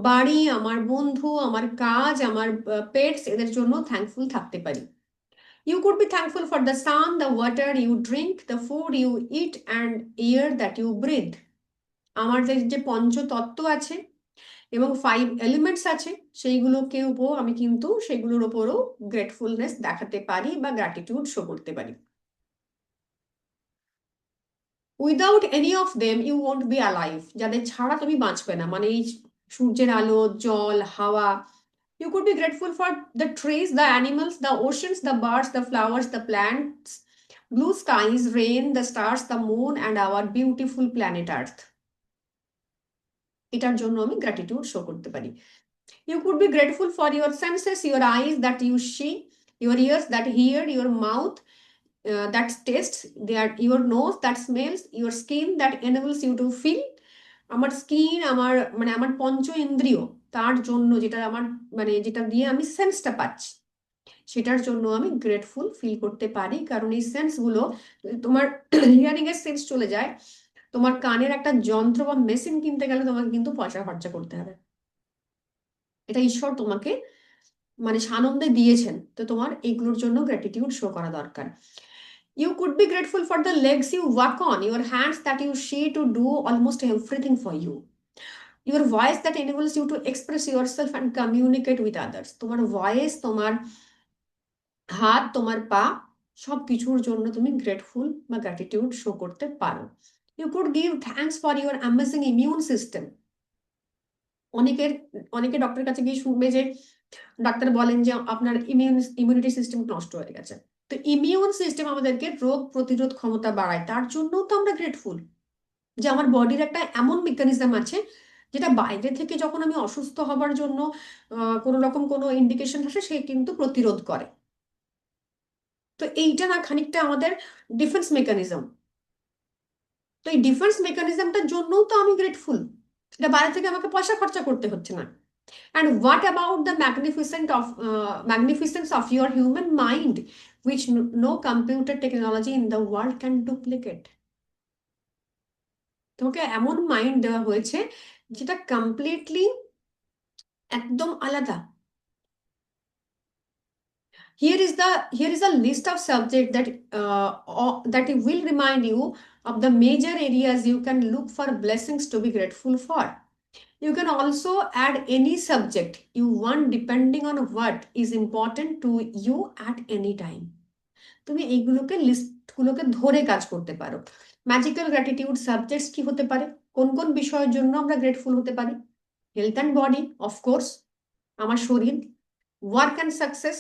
বাড়ি, আমার বন্ধু, আমার কাজ, আমার পেটস, এদের জন্য থ্যাঙ্কফুল থাকতে পারি। You could be thankful for the sun, the water you drink, the food you eat and air that you breathe. আমার যে পঞ্চতত্ত্ব আছে এবং 5 এলিমেন্টস আছে, সেইগুলোকে উপর আমি কিন্তু সেগুলোর ওপরও গ্রেটফুলনেস দেখাতে পারি বা গ্র্যাটিটিউড শো করতে পারি। Without any of them you won't be alive. যাদের ছাড়া তুমি বাঁচবে না, মানে এই সূর্যের আলো, জল, হাওয়া। You could be grateful for the trees, the animals, the oceans, the birds, the flowers, the plants, blue skies, rain, the stars, the moon and our beautiful planet earth. এটার জন্য আমি গ্র্যাটিটিউড শো করতে পারি। You could be grateful for your senses, your eyes that you see, your ears that hear, your mouth that tastes, your nose that smells, your skin that enables you to feel. আমার skin, আমার মানে আমার পঞ্চ ইন্দ্রিয়, তার জন্য যেটা আমার মানে যেটা দিয়ে আমি সেন্সটা পাচ্ছি, সেটার জন্য আমি গ্রেটফুল ফিল করতে পারি। কারণ এই সেন্সগুলো, তোমার হিয়ারিং এর সেন্স চলে যায়, তোমার কানের একটা যন্ত্র বা মেশিন কিনতে গেলে তোমাকে কিন্তু পয়সা খরচা করতে হবে। এটা ঈশ্বর তোমাকে মানে সানন্দে দিয়েছেন, তো তোমার এগুলোর জন্য গ্র্যাটিটিউড শো করা দরকার। You could be grateful for the legs you walk on, your hands that you see to do almost everything for you, your voice that enables you to express yourself and communicate with others. তোমার voice, তোমার হাত, তোমার পা, সব কিছুর জন্য তুমি grateful বা গ্র্যাটিটিউড শো করতে পারো। You could give thanks for your amazing immune system, অনেকের অনেকে ডক্টরের কাছে গিয়ে শুনবে যে ডাক্তার বলেন যে আপনার ইমিউনিটি সিস্টেম নষ্ট হয়ে গেছে। তো ইমিউন সিস্টেম আমাদেরকে রোগ প্রতিরোধ ক্ষমতা বাড়ায়, তার জন্য তো আমরা গ্রেটফুল যে আমার বডির একটা এমন মেকানিজম আছে যেটা বাইরে থেকে যখন আমি অসুস্থ হবার জন্য কোনো রকম কোনো ইন্ডিকেশন আসে সে কিন্তু প্রতিরোধ করে। তো এইটা না খানিকটা আমাদের ডিফেন্স মেকানিজম। তো এই ডিফেন্স মেকানিজমটার জন্যও তো আমি গ্রেটফুল, এটা বাইরে থেকে আমাকে পয়সা খরচা করতে হচ্ছে না। And what about the magnificence of your human mind, which no computer technology in the world can duplicate? তোমাকে এমন মাইন্ড দেওয়া হয়েছে যেটা কমপ্লিটলি একদম আলাদা। Here is a list of subjects that will remind you of the major areas you can look for blessings to be grateful for. You can also add any subject you want depending on what is important to you at any time. তুমি এইগুলোকে লিস্টগুলোকে ধরে কাজ করতে পারো। Magical gratitude subjects কি হতে পারে, কোন কোন বিষয়ের জন্য আমরা গ্রেটফুল হতে পারি? হেলথ অ্যান্ড বডি, অফকোর্স, আমার শরীর। ওয়ার্ক অ্যান্ড সাকসেস,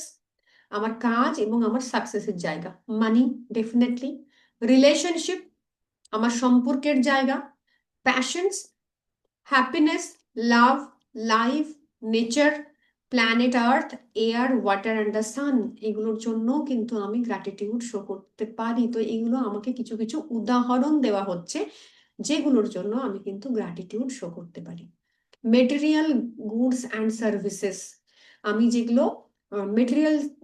আমার কাজ এবং আমার সাকসেসের জায়গা। মানি, ডেফিনেটলি। রিলেশনশিপ, আমার সম্পর্কের জায়গা। Passions, happiness, love, life, nature, planet earth, air, water and the sun, এগুলোর জন্য কিন্তু আমি গ্র্যাটিটিউড শো করতে পারি। তো এগুলো আমাকে কিছু কিছু উদাহরণ দেওয়া হচ্ছে যেগুলোর জন্য আমি কিন্তু গ্র্যাটিটিউড শো করতে পারি। মেটেরিয়াল গুডস অ্যান্ড সার্ভিসেস, আমি যেগুলো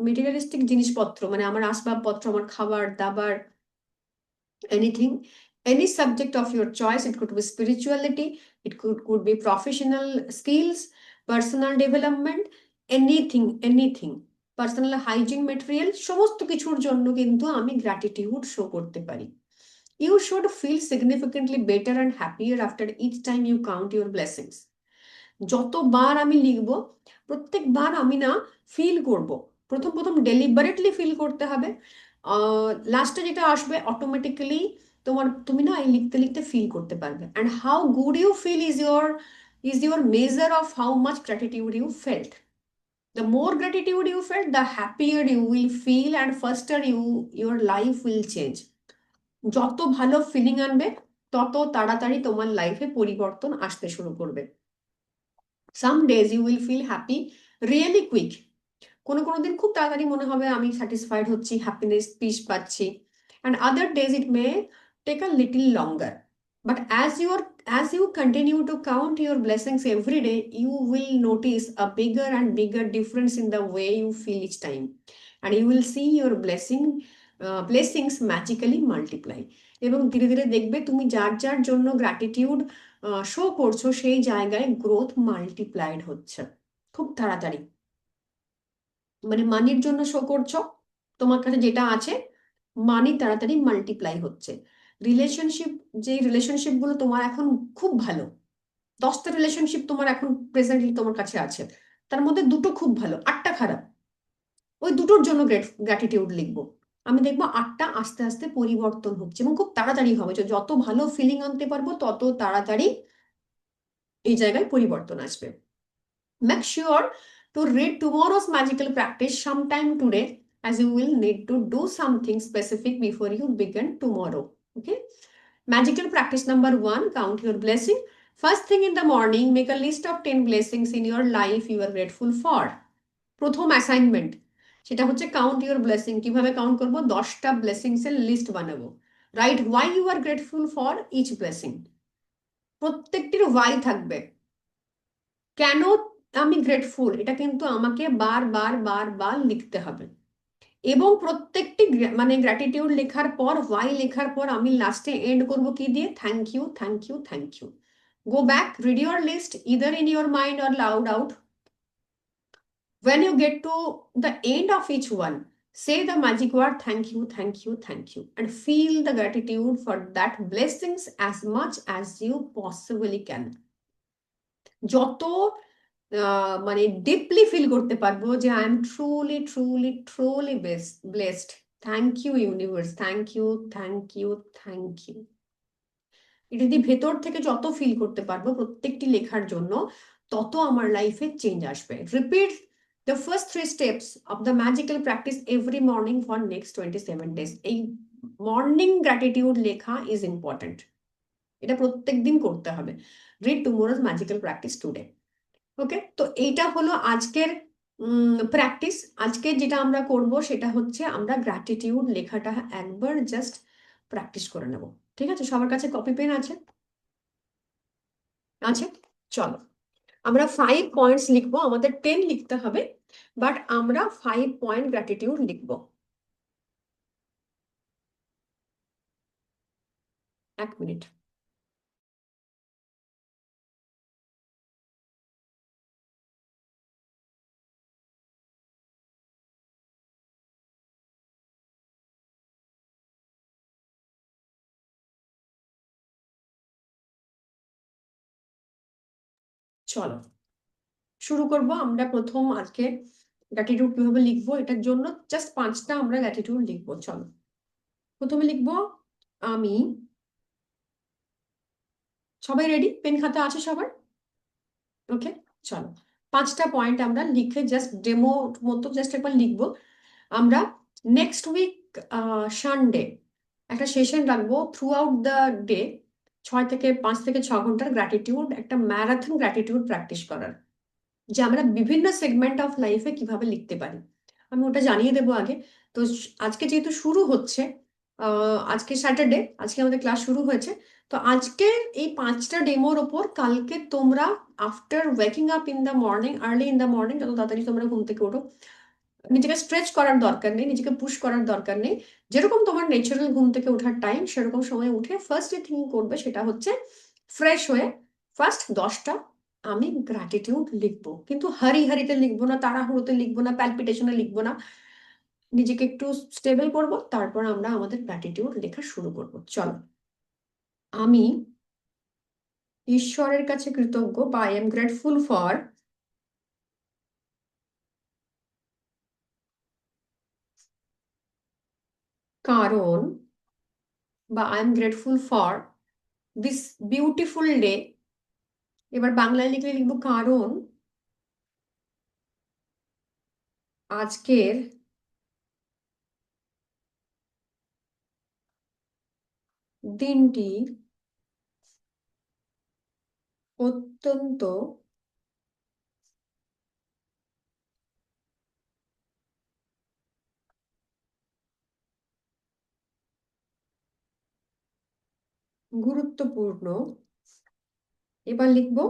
মেটেরিয়ালিস্টিক জিনিসপত্র, মানে আমার আসবাবপত্র, আমার খাবার দাবার, anything, any subject of your choice. It could be spirituality, it could be professional skills, personal development, anything, personal hygiene material, সমস্ত কিছুর জন্য কিন্তু আমি গ্র্যাটিটিউড শো করতে পারি। You should feel significantly better and happier after each time you count your blessings. যতবার আমি লিখব প্রত্যেকবার আমি না ফিল করব। প্রথম প্রথম ডেলিবারেটলি ফিল করতে হবে, লাস্টে যেটা আসবে অটোমেটিক্যালি তুমি না এই লিখতে লিখতে ফিল করতে পারবে। And how good you feel is your measure of how much gratitude you felt. The more gratitude you felt, the happier you will feel and faster your life will change. যত ভালো feeling আনবে তত তাড়াতাড়ি তোমার লাইফে পরিবর্তন আসতে শুরু করবে। Some days you will feel happy really quick. কোনো কোনো দিন খুব তাড়াতাড়ি মনে হবে আমি স্যাটিসফাইড হচ্ছি, হ্যাপিনেস, পিস পাচ্ছি। And other days it may take a little longer. But as you continue to count your blessings every day, you will notice a bigger and bigger difference in the way you feel each time. And you will see your blessings magically multiply. এবং ধীরে ধীরে দেখবে তুমি যার যার জন্য gratitude show করছো সেই জায়গায় গ্রোথ মাল্টিপ্লাইড হচ্ছে খুব তাড়াতাড়ি। মানে মানির জন্য শো করছো, তোমার কাছে যেটা আছে মানি তাড়াতাড়ি মাল্টিপ্লাই হচ্ছে। যে রিলেশনশিপ গুলো তোমার এখন খুব ভালো, 10টা রিলেশনশিপ তোমার এখন প্রেজেন্টলি তোমার কাছে আছে, তার মধ্যে 2টো খুব ভালো, 8টা খারাপ, ওই 2টোর জন্য গ্র্যাটিটিউড লিখবো। আমি দেখবো 8টা আস্তে আস্তে পরিবর্তন হচ্ছে এবং খুব তাড়াতাড়ি হবে। যত ভালো ফিলিং আনতে পারবো তত তাড়াতাড়ি এই জায়গায় পরিবর্তন আসবে। Make sure to read tomorrow's magical practice sometime today, as you will need to do something specific before you begin tomorrow. Okay. Magical practice number 1, count your blessing. First thing in the morning, make a list of 10 blessings in your life you are grateful for. প্রথম assignment সেটা হচ্ছে count your blessing. কিভাবে count করবো? 10টা blessings এর list বানাবো। Write why you are grateful for each blessing, প্রত্যেকটির why থাকবে, কেন আমি গ্রেটফুল, এটা কিন্তু আমাকে বার লিখতে হবে। এবং প্রত্যেকটি মানে গ্র্যাটিটিউড লেখার পর, ওয়াই লেখার পর আমি লাস্টে এন্ড করব কি দিয়ে? Thank you, thank you, thank you. Go back, read your list either in your mind or loud out. When you get to the end of each one, say the magic word thank you, thank you, thank you, and feel the gratitude for that blessings as much as you possibly can. যত মানে deeply feel করতে পারবো যে I am truly truly truly blessed, thank you universe, thank you, thank you, thank you. এটা যদি ভেতর থেকে যত ফিল করতে পারবো প্রত্যেকটি লেখার জন্য, তত আমার লাইফে চেঞ্জ আসবে। Repeat the first 3 steps of the magical practice every morning for next 27 days. এই মর্নিং গ্র্যাটিটিউড লেখা ইজ ইম্পর্টেন্ট, এটা প্রত্যেক দিন করতে হবে। Read tomorrow's magical practice today. Okay, তো এইটা হলো আজকের প্র্যাকটিস। আজকে যেটা আমরা করব সেটা হচ্ছে আমরা গ্র্যাটিটিউড লেখাটা একবার জাস্ট প্র্যাকটিস করে নেব। ঠিক আছে, সবার কাছে কপি পেন আছে? আছে, চলো আমরা 5 পয়েন্টস লিখবো। আমাদের 10 লিখতে হবে, বাট আমরা 5 পয়েন্ট গ্র্যাটিটিউড লিখবো। 1 মিনিট। চলো শুরু করব। আমরা প্রথম আজকে গ্র্যাটিটিউড কিভাবে লিখবো এটার জন্য জাস্ট 5টা আমরা গ্র্যাটিটিউড লিখবো। চলো প্রথমে লিখবো আমি। সবাই রেডি? পেন খাতা আছে সবার? ওকে, চলো 5টা পয়েন্ট আমরা লিখে জাস্ট ডেমো মতো জাস্ট একবার লিখবো। আমরা নেক্সট উইক সানডে একটা সেশন রাখবো থ্রু আউট দ্য ডে, 5 থেকে 6 ঘন্টার গ্র্যাটিটিউড, একটা ম্যারাথন গ্র্যাটিটিউড প্র্যাকটিস করার, যে আমরা বিভিন্ন সেগমেন্ট অফ লাইফে কিভাবে লিখতে পারি। আমি ওটা জানিয়ে দেবো আগে। তো আজকে যেহেতু শুরু হচ্ছে, আজকে স্যাটারডে, আজকে আমাদের ক্লাস শুরু হয়েছে, তো আজকে এই 5টা ডেমোর ওপর কালকে তোমরা after waking up in the morning, early in the morning, যত তাড়াতাড়ি তোমরা ঘুম থেকে ওঠো, নিজেকে স্ট্রেচ করার দরকার নেই, নিজেকে পুশ করার দরকার নেই, যেরকম তোমার ন্যাচারাল ঘুম থেকে ওঠার টাইম সেরকম সময় উঠে ফার্স্ট যে থিং করবে সেটা হচ্ছে ফ্রেশ হয়ে ফার্স্ট 10টা আমি গ্র্যাটিটিউড লিখবো। কিন্তু হারিতে লিখবো না, তাড়াহুড়োতে লিখবো না, প্যালপিটেশনে লিখবো না, নিজেকে একটু স্টেবল করব, তারপর আমরা আমাদের গ্র্যাটিটিউড লেখা শুরু করব। চলো, আমি ঈশ্বরের কাছে কৃতজ্ঞ বা আই এম গ্রেটফুল ফর, কারণ, বা I am grateful for this beautiful day. এবার বাংলায় লিখলে লিখবো কারণ আজকের দিনটি অত্যন্ত গুরুত্বপূর্ণ। এবার লিখবো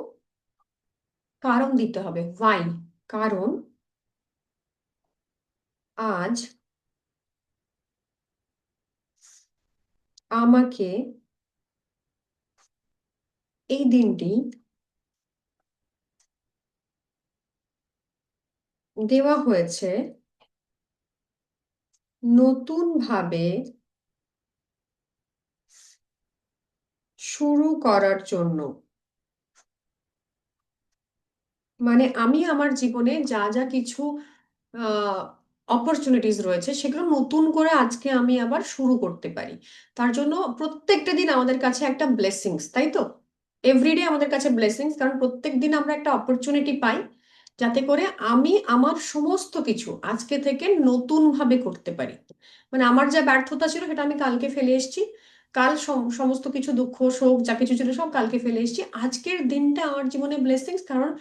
কারণ দিতে হবে, ওয়াই, কারণ আজ আমাকে এই দিনটি দেওয়া হয়েছে নতুন ভাবে শুরু করার জন্য। মানে আমি আমার জীবনে যা যা কিছু অপরচুনিটিস রয়েছে সেগুলো নতুন করে আজকে আমি আবার শুরু করতে পারি। তার জন্য প্রত্যেকটা দিন আমাদের কাছে একটা ব্লেসিংস, তাই তো? এভরিডে আমাদের কাছে ব্লেসিংস, কারণ প্রত্যেক দিন আমরা একটা অপরচুনিটি পাই যাতে করে আমি আমার সমস্ত কিছু আজকে থেকে নতুন ভাবে করতে পারি। মানে আমার যা ব্যর্থতা ছিল সেটা আমি কালকে ফেলে এসেছি, কাল সমস্ত কিছু দুঃখ শোক যা কিছু ছিল সব কালকে ফেলে এসেছি। আজকের দিনটা আমার জীবনে ব্লেসিংস, কারণ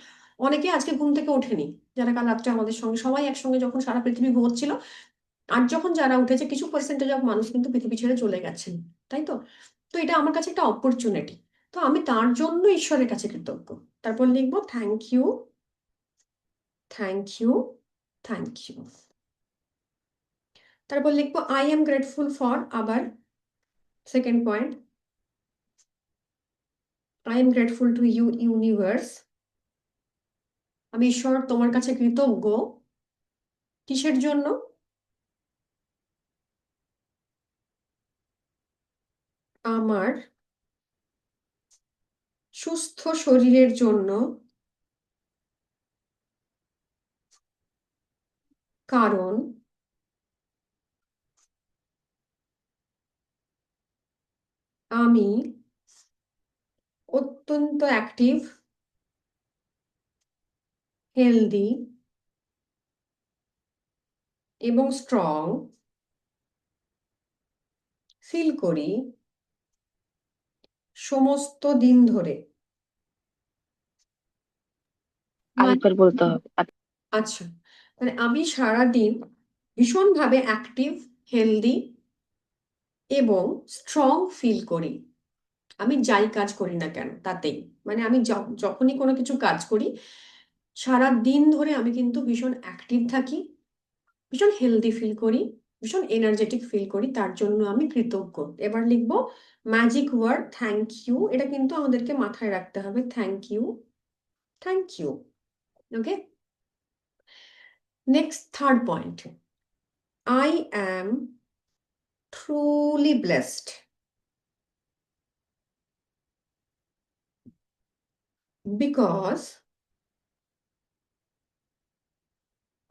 অনেকে আজকে ঘুম থেকে ওঠেনি, যারা কাল রাত্রে আমাদের সঙ্গে সবাই একসঙ্গে যখন সারা পৃথিবী ঘুমোচ্ছিল, আর যখন যারা উঠেছে কিছু পার্সেন্টেজ অফ মানুষ কিন্তু পৃথিবী ছেড়ে চলে গেছেন, তাই তো? তো এটা আমার কাছে একটা অপরচুনিটি, তো আমি তার জন্য ঈশ্বরের কাছে কৃতজ্ঞ। তারপর লিখবো thank you, thank you, thank you. তারপর লিখবো আই এম গ্রেটফুল ফর, আবার second point, I am grateful to you universe. আমি ঈশ্বর তোমার কাছে কৃতজ্ঞ, কিসের জন্য? আমার সুস্থ শরীরের জন্য, কারণ আমি অত্যন্ত অ্যাক্টিভ হেলদি এবং স্ট্রং ফিল করি সমস্ত দিন ধরে। মানে আরেকবার বলতে হবে। আচ্ছা, মানে আমি সারাদিন ভীষণভাবে অ্যাক্টিভ, হেলদি এবং স্ট্রং ফিল করি। আমি যাই কাজ করি না কেন তাতেই, মানে আমি যখনই কোনো কিছু কাজ করি সারা দিন ধরে আমি কিন্তু ভীষণ অ্যাক্টিভ থাকি, ভীষণ হেলদি ফিল করি, ভীষণ এনার্জেটিক ফিল করি, তার জন্য আমি কৃতজ্ঞ। এবার লিখবো ম্যাজিক ওয়ার্ড থ্যাংক ইউ। এটা কিন্তু আমাদেরকে মাথায় রাখতে হবে, thank you, thank you. Okay, next third point, I am truly blessed because,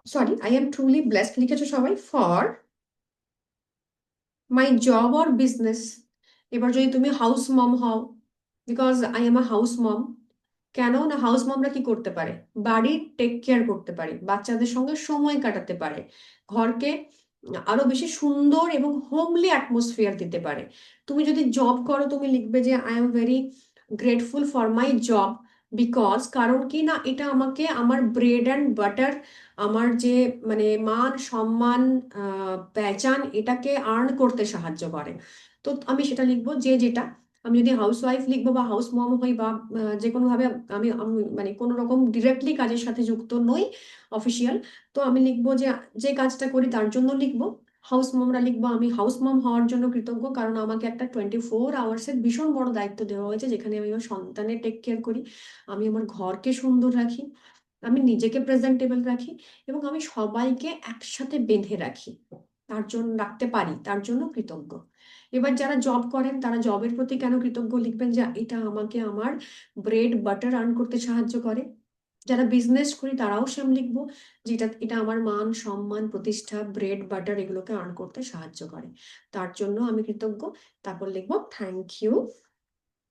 sorry, I am truly blessed লিখেছো সবাই, for my job or business। এবার যদি তুমি হাউস মম হও, because I am a house mom. কেন না, house মমরা কি করতে পারে, বাড়ির টেক কেয়ার করতে পারে, বাচ্চাদের সঙ্গে সময় কাটাতে পারে, ঘরকে আরো বেশি সুন্দর এবং হোমলি অ্যাটমসফিয়ার দিতে পারে। তুমি যদি জব করো তুমি লিখবে যে I am very grateful for my job because, কারণ কি না, এটা আমাকে আমার ব্রেড অ্যান্ড বাটার, আমার যে মানে মান সম্মান পেহচান, এটাকে আর্ন করতে সাহায্য করে। তো আমি সেটা লিখবো যে যেটা, আমি যদি হাউস ওয়াইফ লিখবো বা হাউস মম হই বা যে কোনো ভাবে আমি মানে কোনো রকম ডিরেক্টলি কাজের সাথে যুক্ত নই অফিসিয়াল, তো আমি লিখবো যে যে কাজটা করি তার জন্য লিখবো। হাউস মমরা লিখবো আমি হাউস মম হওয়ার জন্য কৃতজ্ঞ, কারণ আমাকে একটা 24 আওয়ার্সের ভীষণ বড় দায়িত্ব দেওয়া হয়েছে, যেখানে আমি আমার সন্তানের টেক কেয়ার করি, আমি আমার ঘরকে সুন্দর রাখি, আমি নিজেকে প্রেজেন্টেবল রাখি এবং আমি সবাইকে একসাথে বেঁধে রাখি, তার জন্য রাখতে পারি, তার জন্য কৃতজ্ঞ। এবার যারা জব করেন তারা জবের প্রতি কেন কৃতজ্ঞ লিখবেন যে এটা আমাকে আমার ব্রেড বাটার আর্ন করতে সাহায্য করে। যারা বিজনেস করি তারাও সেম লিখবো, যেটা এটা আমার মান সম্মান প্রতিষ্ঠা ব্রেড বাটার এগুলোকে আর্ন করতে সাহায্য করে, তার জন্য আমি কৃতজ্ঞ। তারপর লিখবো থ্যাংক ইউ,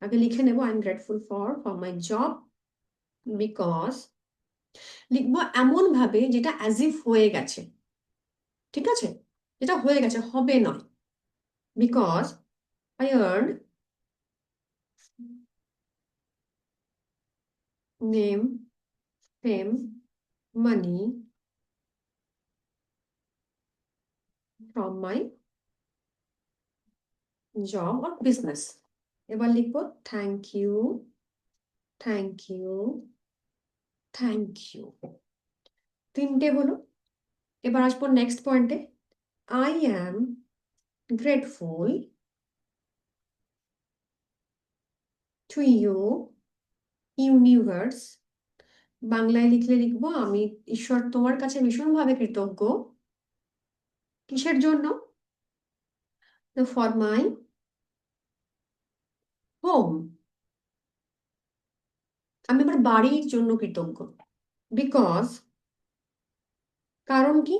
আগে লিখে নেবো I am grateful for my job because, লিখবো এমন ভাবে যেটা অ্যাজ ইফ হয়ে গেছে, ঠিক আছে, যেটা হয়ে গেছে, হবে নয়, because I earn name fame money from my job or business. এবার লিখবো thank you, thank you, thank you. তিনটে হলো। এবার আসবো নেক্সট পয়েন্টে, I am grateful to you universe. বাংলায় লিখলে লিখবো আমি ঈশ্বর তোমার কাছে ভীষণভাবে কৃতজ্ঞ, কিসের জন্য, ফর মাই হোম। আমি আমার বাড়ির জন্য কৃতজ্ঞ বিকজ, কারণ কি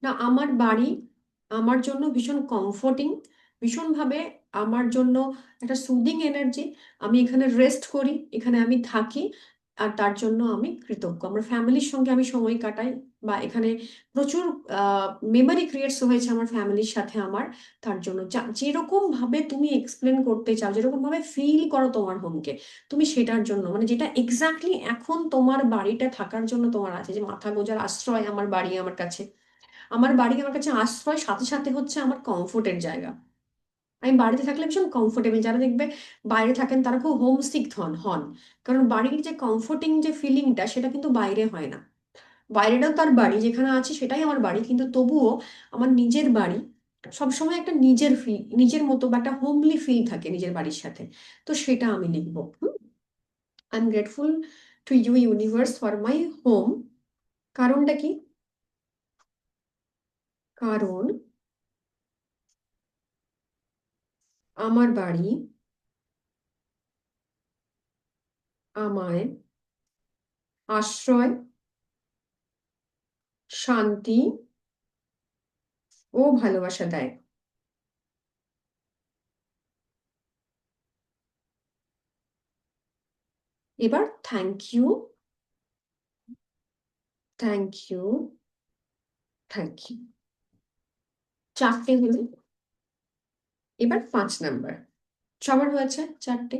না, আমার বাড়ি আমার জন্য ভীষণ কমফোর্টিং, ভীষণভাবে আমার জন্য একটা সুদিং এনার্জি। আমি এখানে রেস্ট করি, এখানে আমি থাকি, আর তার জন্য আমি কৃতজ্ঞ। আমার ফ্যামিলির সঙ্গে আমি সময় কাটাই, বা এখানে প্রচুর মেমরি ক্রিয়েটস হয়েছে আমার ফ্যামিলির সাথে আমার, তার জন্য যেরকম ভাবে তুমি এক্সপ্লেন করতে চাও, যেরকম ভাবে ফিল করো তোমার হোমকে, তুমি সেটার জন্য, মানে যেটা এক্স্যাক্টলি এখন তোমার বাড়িটা থাকার জন্য তোমার আছে, যে মাথা গোঁজার আশ্রয় আমার বাড়ি আমার কাছে, আমার বাড়ি আমার কাছে আশ্রয়, সাথে সাথে হচ্ছে আমার কমফোর্টের জায়গা। আমি বাড়িতে থাকলে ভীষণ কমফোর্টেবল, যারা দেখবে বাইরে থাকেন তারা খুব হোমসিক হন হন, কারণ বাড়ির যে কমফোর্টিং যে ফিলিংটা সেটা কিন্তু বাইরে হয় না। বাইরেটাও তার বাড়ি, যেখানে আছে সেটাই আমার বাড়ি, কিন্তু তবুও আমার নিজের বাড়ি সবসময় একটা নিজের ফিল, নিজের মতো বা একটা হোমলি ফিল থাকে নিজের বাড়ির সাথে। তো সেটা আমি লিখবো, I am grateful to you universe for my home. কারণটা কি, কারণ আমার বাড়ি আমায় আশ্রয়, শান্তি ও ভালোবাসা দেয়। এবার thank you thank you, thank you. 4টে হলো, এবার 5 নাম্বার। সবার হয়েছে 4টে?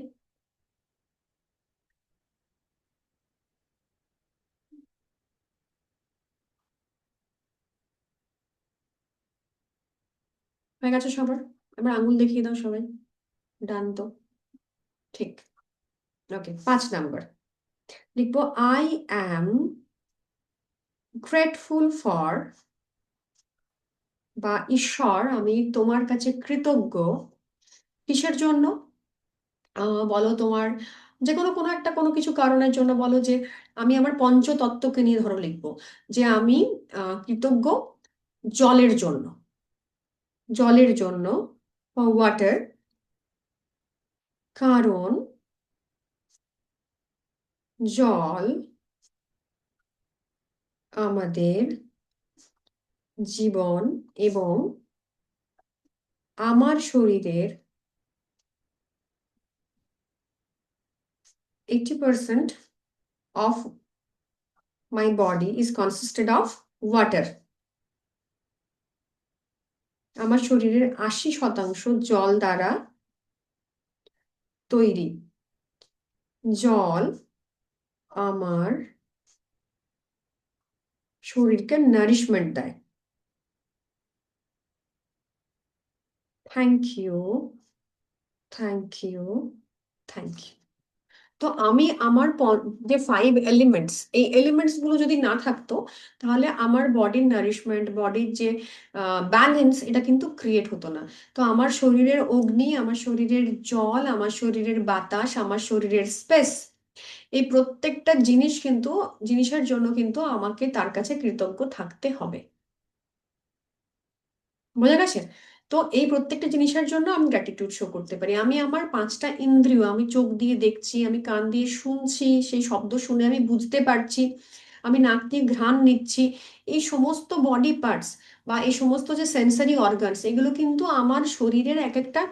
হয়ে গেছে সবার? এবার আঙুল দেখিয়ে দাও সবাই। ডান তো? ঠিক। ওকে, 5 নাম্বার লিখবো, আই অ্যাম গ্রেটফুল ফর, বা ঈশ্বর আমি তোমার কাছে কৃতজ্ঞ। কিসের জন্য? বলো তোমার যে কোনো কোনো একটা কোনো কিছু কারণের জন্য, বলো যে আমি আমার পঞ্চতত্ত্বকে নিয়ে ধরো লিখবো যে আমি কৃতজ্ঞ জলের জন্য, জলের জন্য, ওয়াটার, কারণ জল আমাদের জীবন এবং আমার শরীরের 80% of my body is consisted of water. আমার শরীরের 80% জল দ্বারা তৈরি। জল আমার শরীরকে নারিশমেন্ট দেয়। Thank you, thank you, thank you. তো আমি আমার যে 5 এলিমেন্টস, এই এলিমেন্টস গুলো যদি না থাকতো, তাহলে আমার বডির নারিশমেন্ট, বডির যে ব্যালেন্স, এটা কিন্তু ক্রিয়েট হতো না। তো আমার শরীরের অগ্নি, আমার শরীরের জল, আমার শরীরের বাতাস, আমার শরীরের স্পেস, এই প্রত্যেকটা জিনিস কিন্তু, জিনিসের জন্য কিন্তু আমাকে তার কাছে কৃতজ্ঞ থাকতে হবে। বোঝা গেছে? তো এই প্রত্যেকটা জিনিসের জন্য আমি গ্র্যাটিটিউড শো করতে পারি। আমি আমার 5টা ইন্দ্রিয়, আমি চোখ দিয়ে দেখছি, আমি কান দিয়ে শুনছি, সেই শব্দ শুনে আমি বুঝতে পারছি, আমি নাক দিয়ে ঘ্রাণ নিচ্ছি, এই সমস্ত বডি পার্টস বা এই সমস্ত যে সেন্সারি অর্গানস, এগুলো কিন্তু আমার শরীরের এক একটা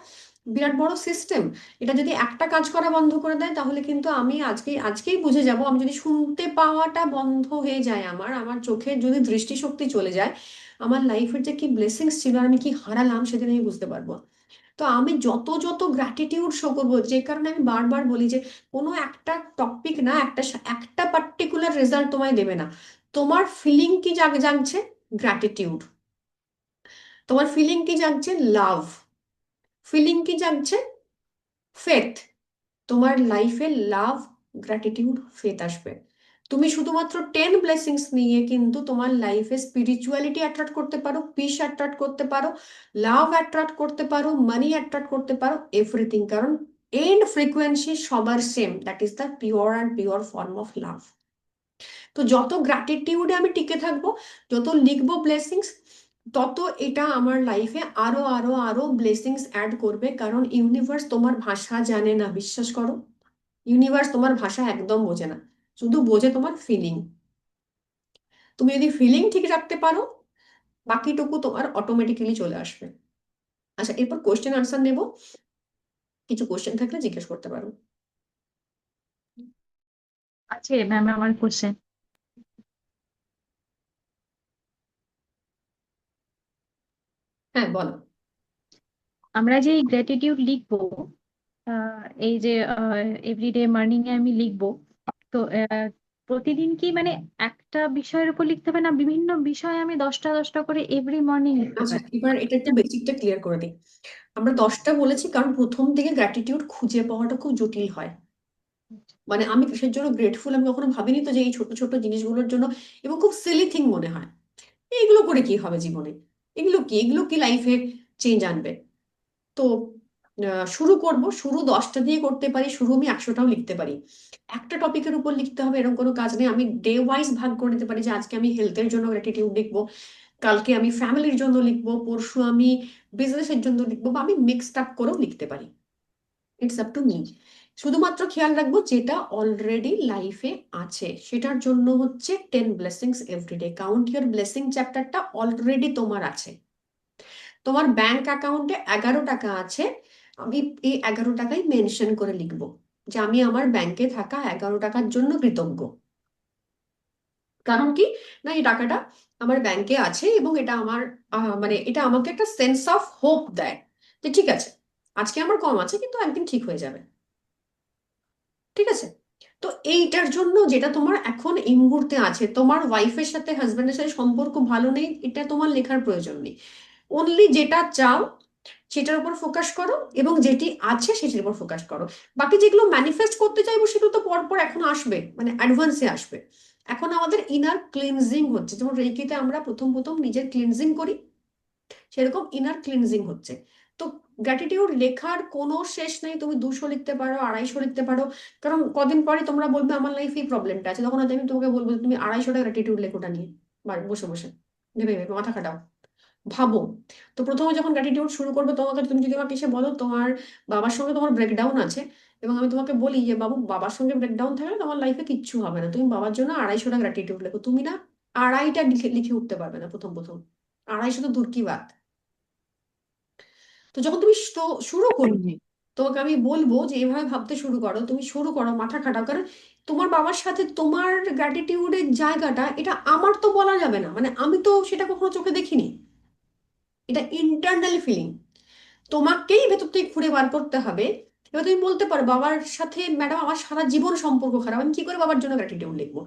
বিরাট বড় সিস্টেম। এটা যদি একটা কাজ করা বন্ধ করে দেয়, তাহলে কিন্তু আমি আজকেই বুঝে যাব। আমি যদি শুনতে পাওয়াটা বন্ধ হয়ে যায়, আমার আমার চোখের যদি দৃষ্টিশক্তি চলে যায়, আমার লাইফের যে কি ব্লেসিংস ছিল আর আমি কি হারালাম, সেদিন আমি বুঝতে পারবো। তো আমি যত যত গ্র্যাটিটিউড শো করবো, যে কারণে আমি বারবার বলি যে কোনো একটা টপিক না একটা পার্টিকুলার রেজাল্ট তোমায় দেবে না। তোমার ফিলিং কি জাগছে? গ্র্যাটিটিউড। তোমার ফিলিং কি জাগছে? লাভ। ফিলিং কি জাগছে? ফেথ। তোমার লাইফে লাভ, গ্র্যাটিটিউড, ফেথ আসবে। তুমি শুধুমাত্র 10 ব্লেসিংস নিয়ে কিন্তু তোমার লাইফে স্পিরিচুয়ালিটি অ্যাট্রাক্ট করতে পারো, পিস অ্যাট্রাক্ট করতে পারো, লাভ অ্যাট্রাক্ট করতে পারো, মানি অ্যাট্রাক্ট করতে পারো, এভরিথিং। কারণ এন্ড ফ্রিকোয়েন্সি সবার same, that is the pure and pure form of love. তো যত গ্র্যাটিটিউডে আমি টিকে থাকবো, যত লিখবো ব্লেসিংস, তত এটা আমার লাইফে আরো আরো আরো ব্লেসিংস অ্যাড করবে। কারণ ইউনিভার্স তোমার ভাষা জানে না, বিশ্বাস করো। ইউনিভার্স তোমার ভাষা একদম বোঝে না, শুধু বোঝে তোমার ফিলিং। তুমি যদি ফিলিং ঠিক রাখতে পারো, বাকিটুকু তোমার অটোমেটিক্যালি চলে আসবে। আচ্ছা, এরপর কোশ্চেন আনসার নেব। কিছু কোশ্চেন থাকলে জিজ্ঞেস করতে পারো। আছে ম্যাম আমার কোশ্চেন। হ্যাঁ, বলো। আমরা যে গ্র্যাটিটিউড লিখবো, এই যে এভরিডে মর্নিং এ আমি লিখবো, তো প্রতিদিন কি মানে একটা বিষয়ের উপর লিখতে হবে, না বিভিন্ন বিষয়ে আমি 10টা 10টা করে এভরি মর্নিং লিখতে আচ্ছা, পারি? এবার এটা একটু বেসিকটা ক্লিয়ার করে দিই। আমরা 10টা বলেছি কারণ প্রথম দিকে গ্র্যাটিটিউড খুঁজে পাওয়াটা খুব জটিল হয়। মানে আমি কিসের জন্য গ্রেটফুল, আমি কখনো ভাবিনি তো যে এই ছোট ছোট জিনিসগুলোর জন্য, এবং খুব সিলি থিং মনে হয় এইগুলো করে কি হবে জীবনে, এগুলো কি লাইফে চেঞ্জ আনবে। তো শুরু করব, শুরু 10টা দিয়ে করতে পারি, শুরু আমি 100টাও লিখতে পারি। একটা টপিকের উপর লিখতে হবে এরকম কোনো কাজ নেই। আমি ডে ওয়াইজ ভাগ করে নিতে পারি যে আজকে আমি হেলথের জন্য গ্র্যাটিটিউড লিখবো, কালকে আমি ফ্যামিলির জন্য লিখবো, পরশু আমি বিজনেসের জন্য লিখবো, বা আমি মিক্সড আপ করেও লিখতে পারি। It's up to me. শুধুমাত্র খেয়াল রাখবো যেটা অলরেডি লাইফে আছে, সেটার জন্য হচ্ছে 10 blessings everyday. Count your blessing চ্যাপ্টারটা অলরেডি তোমার আছে। তোমার ব্যাংক অ্যাকাউন্টে 11 টাকা আছে, আমি এই 11 টাকাই মেনশন করে লিখবো যে আমি আমার ব্যাংকে থাকা 11 টাকার জন্য কৃতজ্ঞ। কারণ কি না, এই টাকাটা আমার ব্যাংকে আছে এবং এটা আমার মানে এটা আমাকে একটা সেন্স অফ হোপ দেয় যে ঠিক আছে, আজকে আমার কম আছে কিন্তু একদিন ঠিক হয়ে যাবে। ঠিক আছে? তো এইটার জন্য যেটা তোমার এখন এই মুহূর্তে আছে, তোমার ওয়াইফের সাথে হাজবেন্ডের সাথে সম্পর্ক ভালো নেই, এটা তোমার লেখার প্রয়োজন নেই। অনলি যেটা চাও সেটার উপর ফোকাস করো এবং যেটি আছে সেটির উপর ফোকাস করো। বাকি যেগুলো ম্যানিফেস্ট করতে চাইবো সেগুলো তো পর পর এখন আসবে, মানে অ্যাডভান্সে আসবে। এখন আমাদের ইনার ক্লিনজিং হচ্ছে, যেমন রেকিতে আমরা প্রথম প্রথম নিজের ক্লিনজিং করি, সেরকম ইনার ক্লিনজিং হচ্ছে। তো গ্র্যাটিটিউড লেখার কোনো শেষ নেই, তুমি 200 লিখতে পারো, 250 লিখতে পারো। কারণ কদিন পরে তোমরা বলবে আমার লাইফে এই প্রবলেমটা আছে, তখন হয়তো আমি তোমাকে বলবো যে তুমি 250টা গ্র্যাটিটিউড লেখোটা নিয়ে বসে বসে ভেবে ভেবে মাথা খাটাও, ভাবো। তো প্রথমে যখন গ্র্যাটিটিউড শুরু করবে, তোমাকে তুমি যদি আমাকে এসে বলো তোমার বাবার সঙ্গে তোমার ব্রেকডাউন আছে, এবং আমি তোমাকে বলি যে বাবু বাবার সঙ্গে ব্রেকডাউন থাকলে তোমার লাইফে কিচ্ছু হবে না, তুমি বাবার জন্য 250টা গ্র্যাটিটিউড লেখো, তুমি না 2.5টা লিখে লিখে উঠতে পারবে না প্রথম প্রথম। 250 তো দূর কি বাত। তো যখন তুমি শুরু করবে, তোমাকে আমি বলবো যে এভাবে ভাবতে শুরু করো, তুমি শুরু করো, মাথা খাটাও। কারণ তোমার বাবার সাথে তোমার গ্র্যাটিটিউডের জায়গাটা, এটা আমার তো বলা যাবে না, মানে আমি তো সেটা কখনো চোখে দেখিনি, এটা ইন্টারনাল ফিলিং, তোমাকেই ভেতর থেকে খুঁড়ে বার করতে হবে। এবার তুমি বলতে পারো বাবার সাথে ম্যাডাম আমার সারা জীবন সম্পর্ক খারাপ, আমি কি করে বাবার জন্য গ্র্যাটিটিউড লিখবো?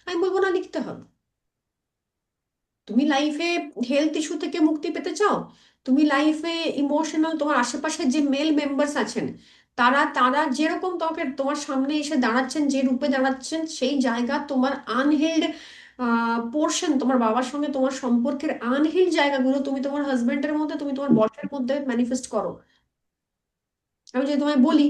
আমি বলবো না, লিখতে হবে। তুমি লাইফে হেলথ ইস্যু থেকে মুক্তি পেতে চাও, তুমি লাইফে ইমোশনাল, তোমার আশেপাশে যে মেল মেম্বার্স আছেন তারা তারা যেরকম তোমাকে তোমার সামনে এসে দাঁড়াচ্ছেন, যে রূপে দাঁড়াচ্ছেন, সেই জায়গা তোমার আনহিল্ড পোর্শন, তোমার বাবার সঙ্গে তোমার সম্পর্কের আনহিল্ড জায়গাগুলো তুমি তোমার হাজবেন্ডের মধ্যে, তুমি তোমার বসের মধ্যে ম্যানিফেস্ট করো। আমি যদি তোমায় বলি,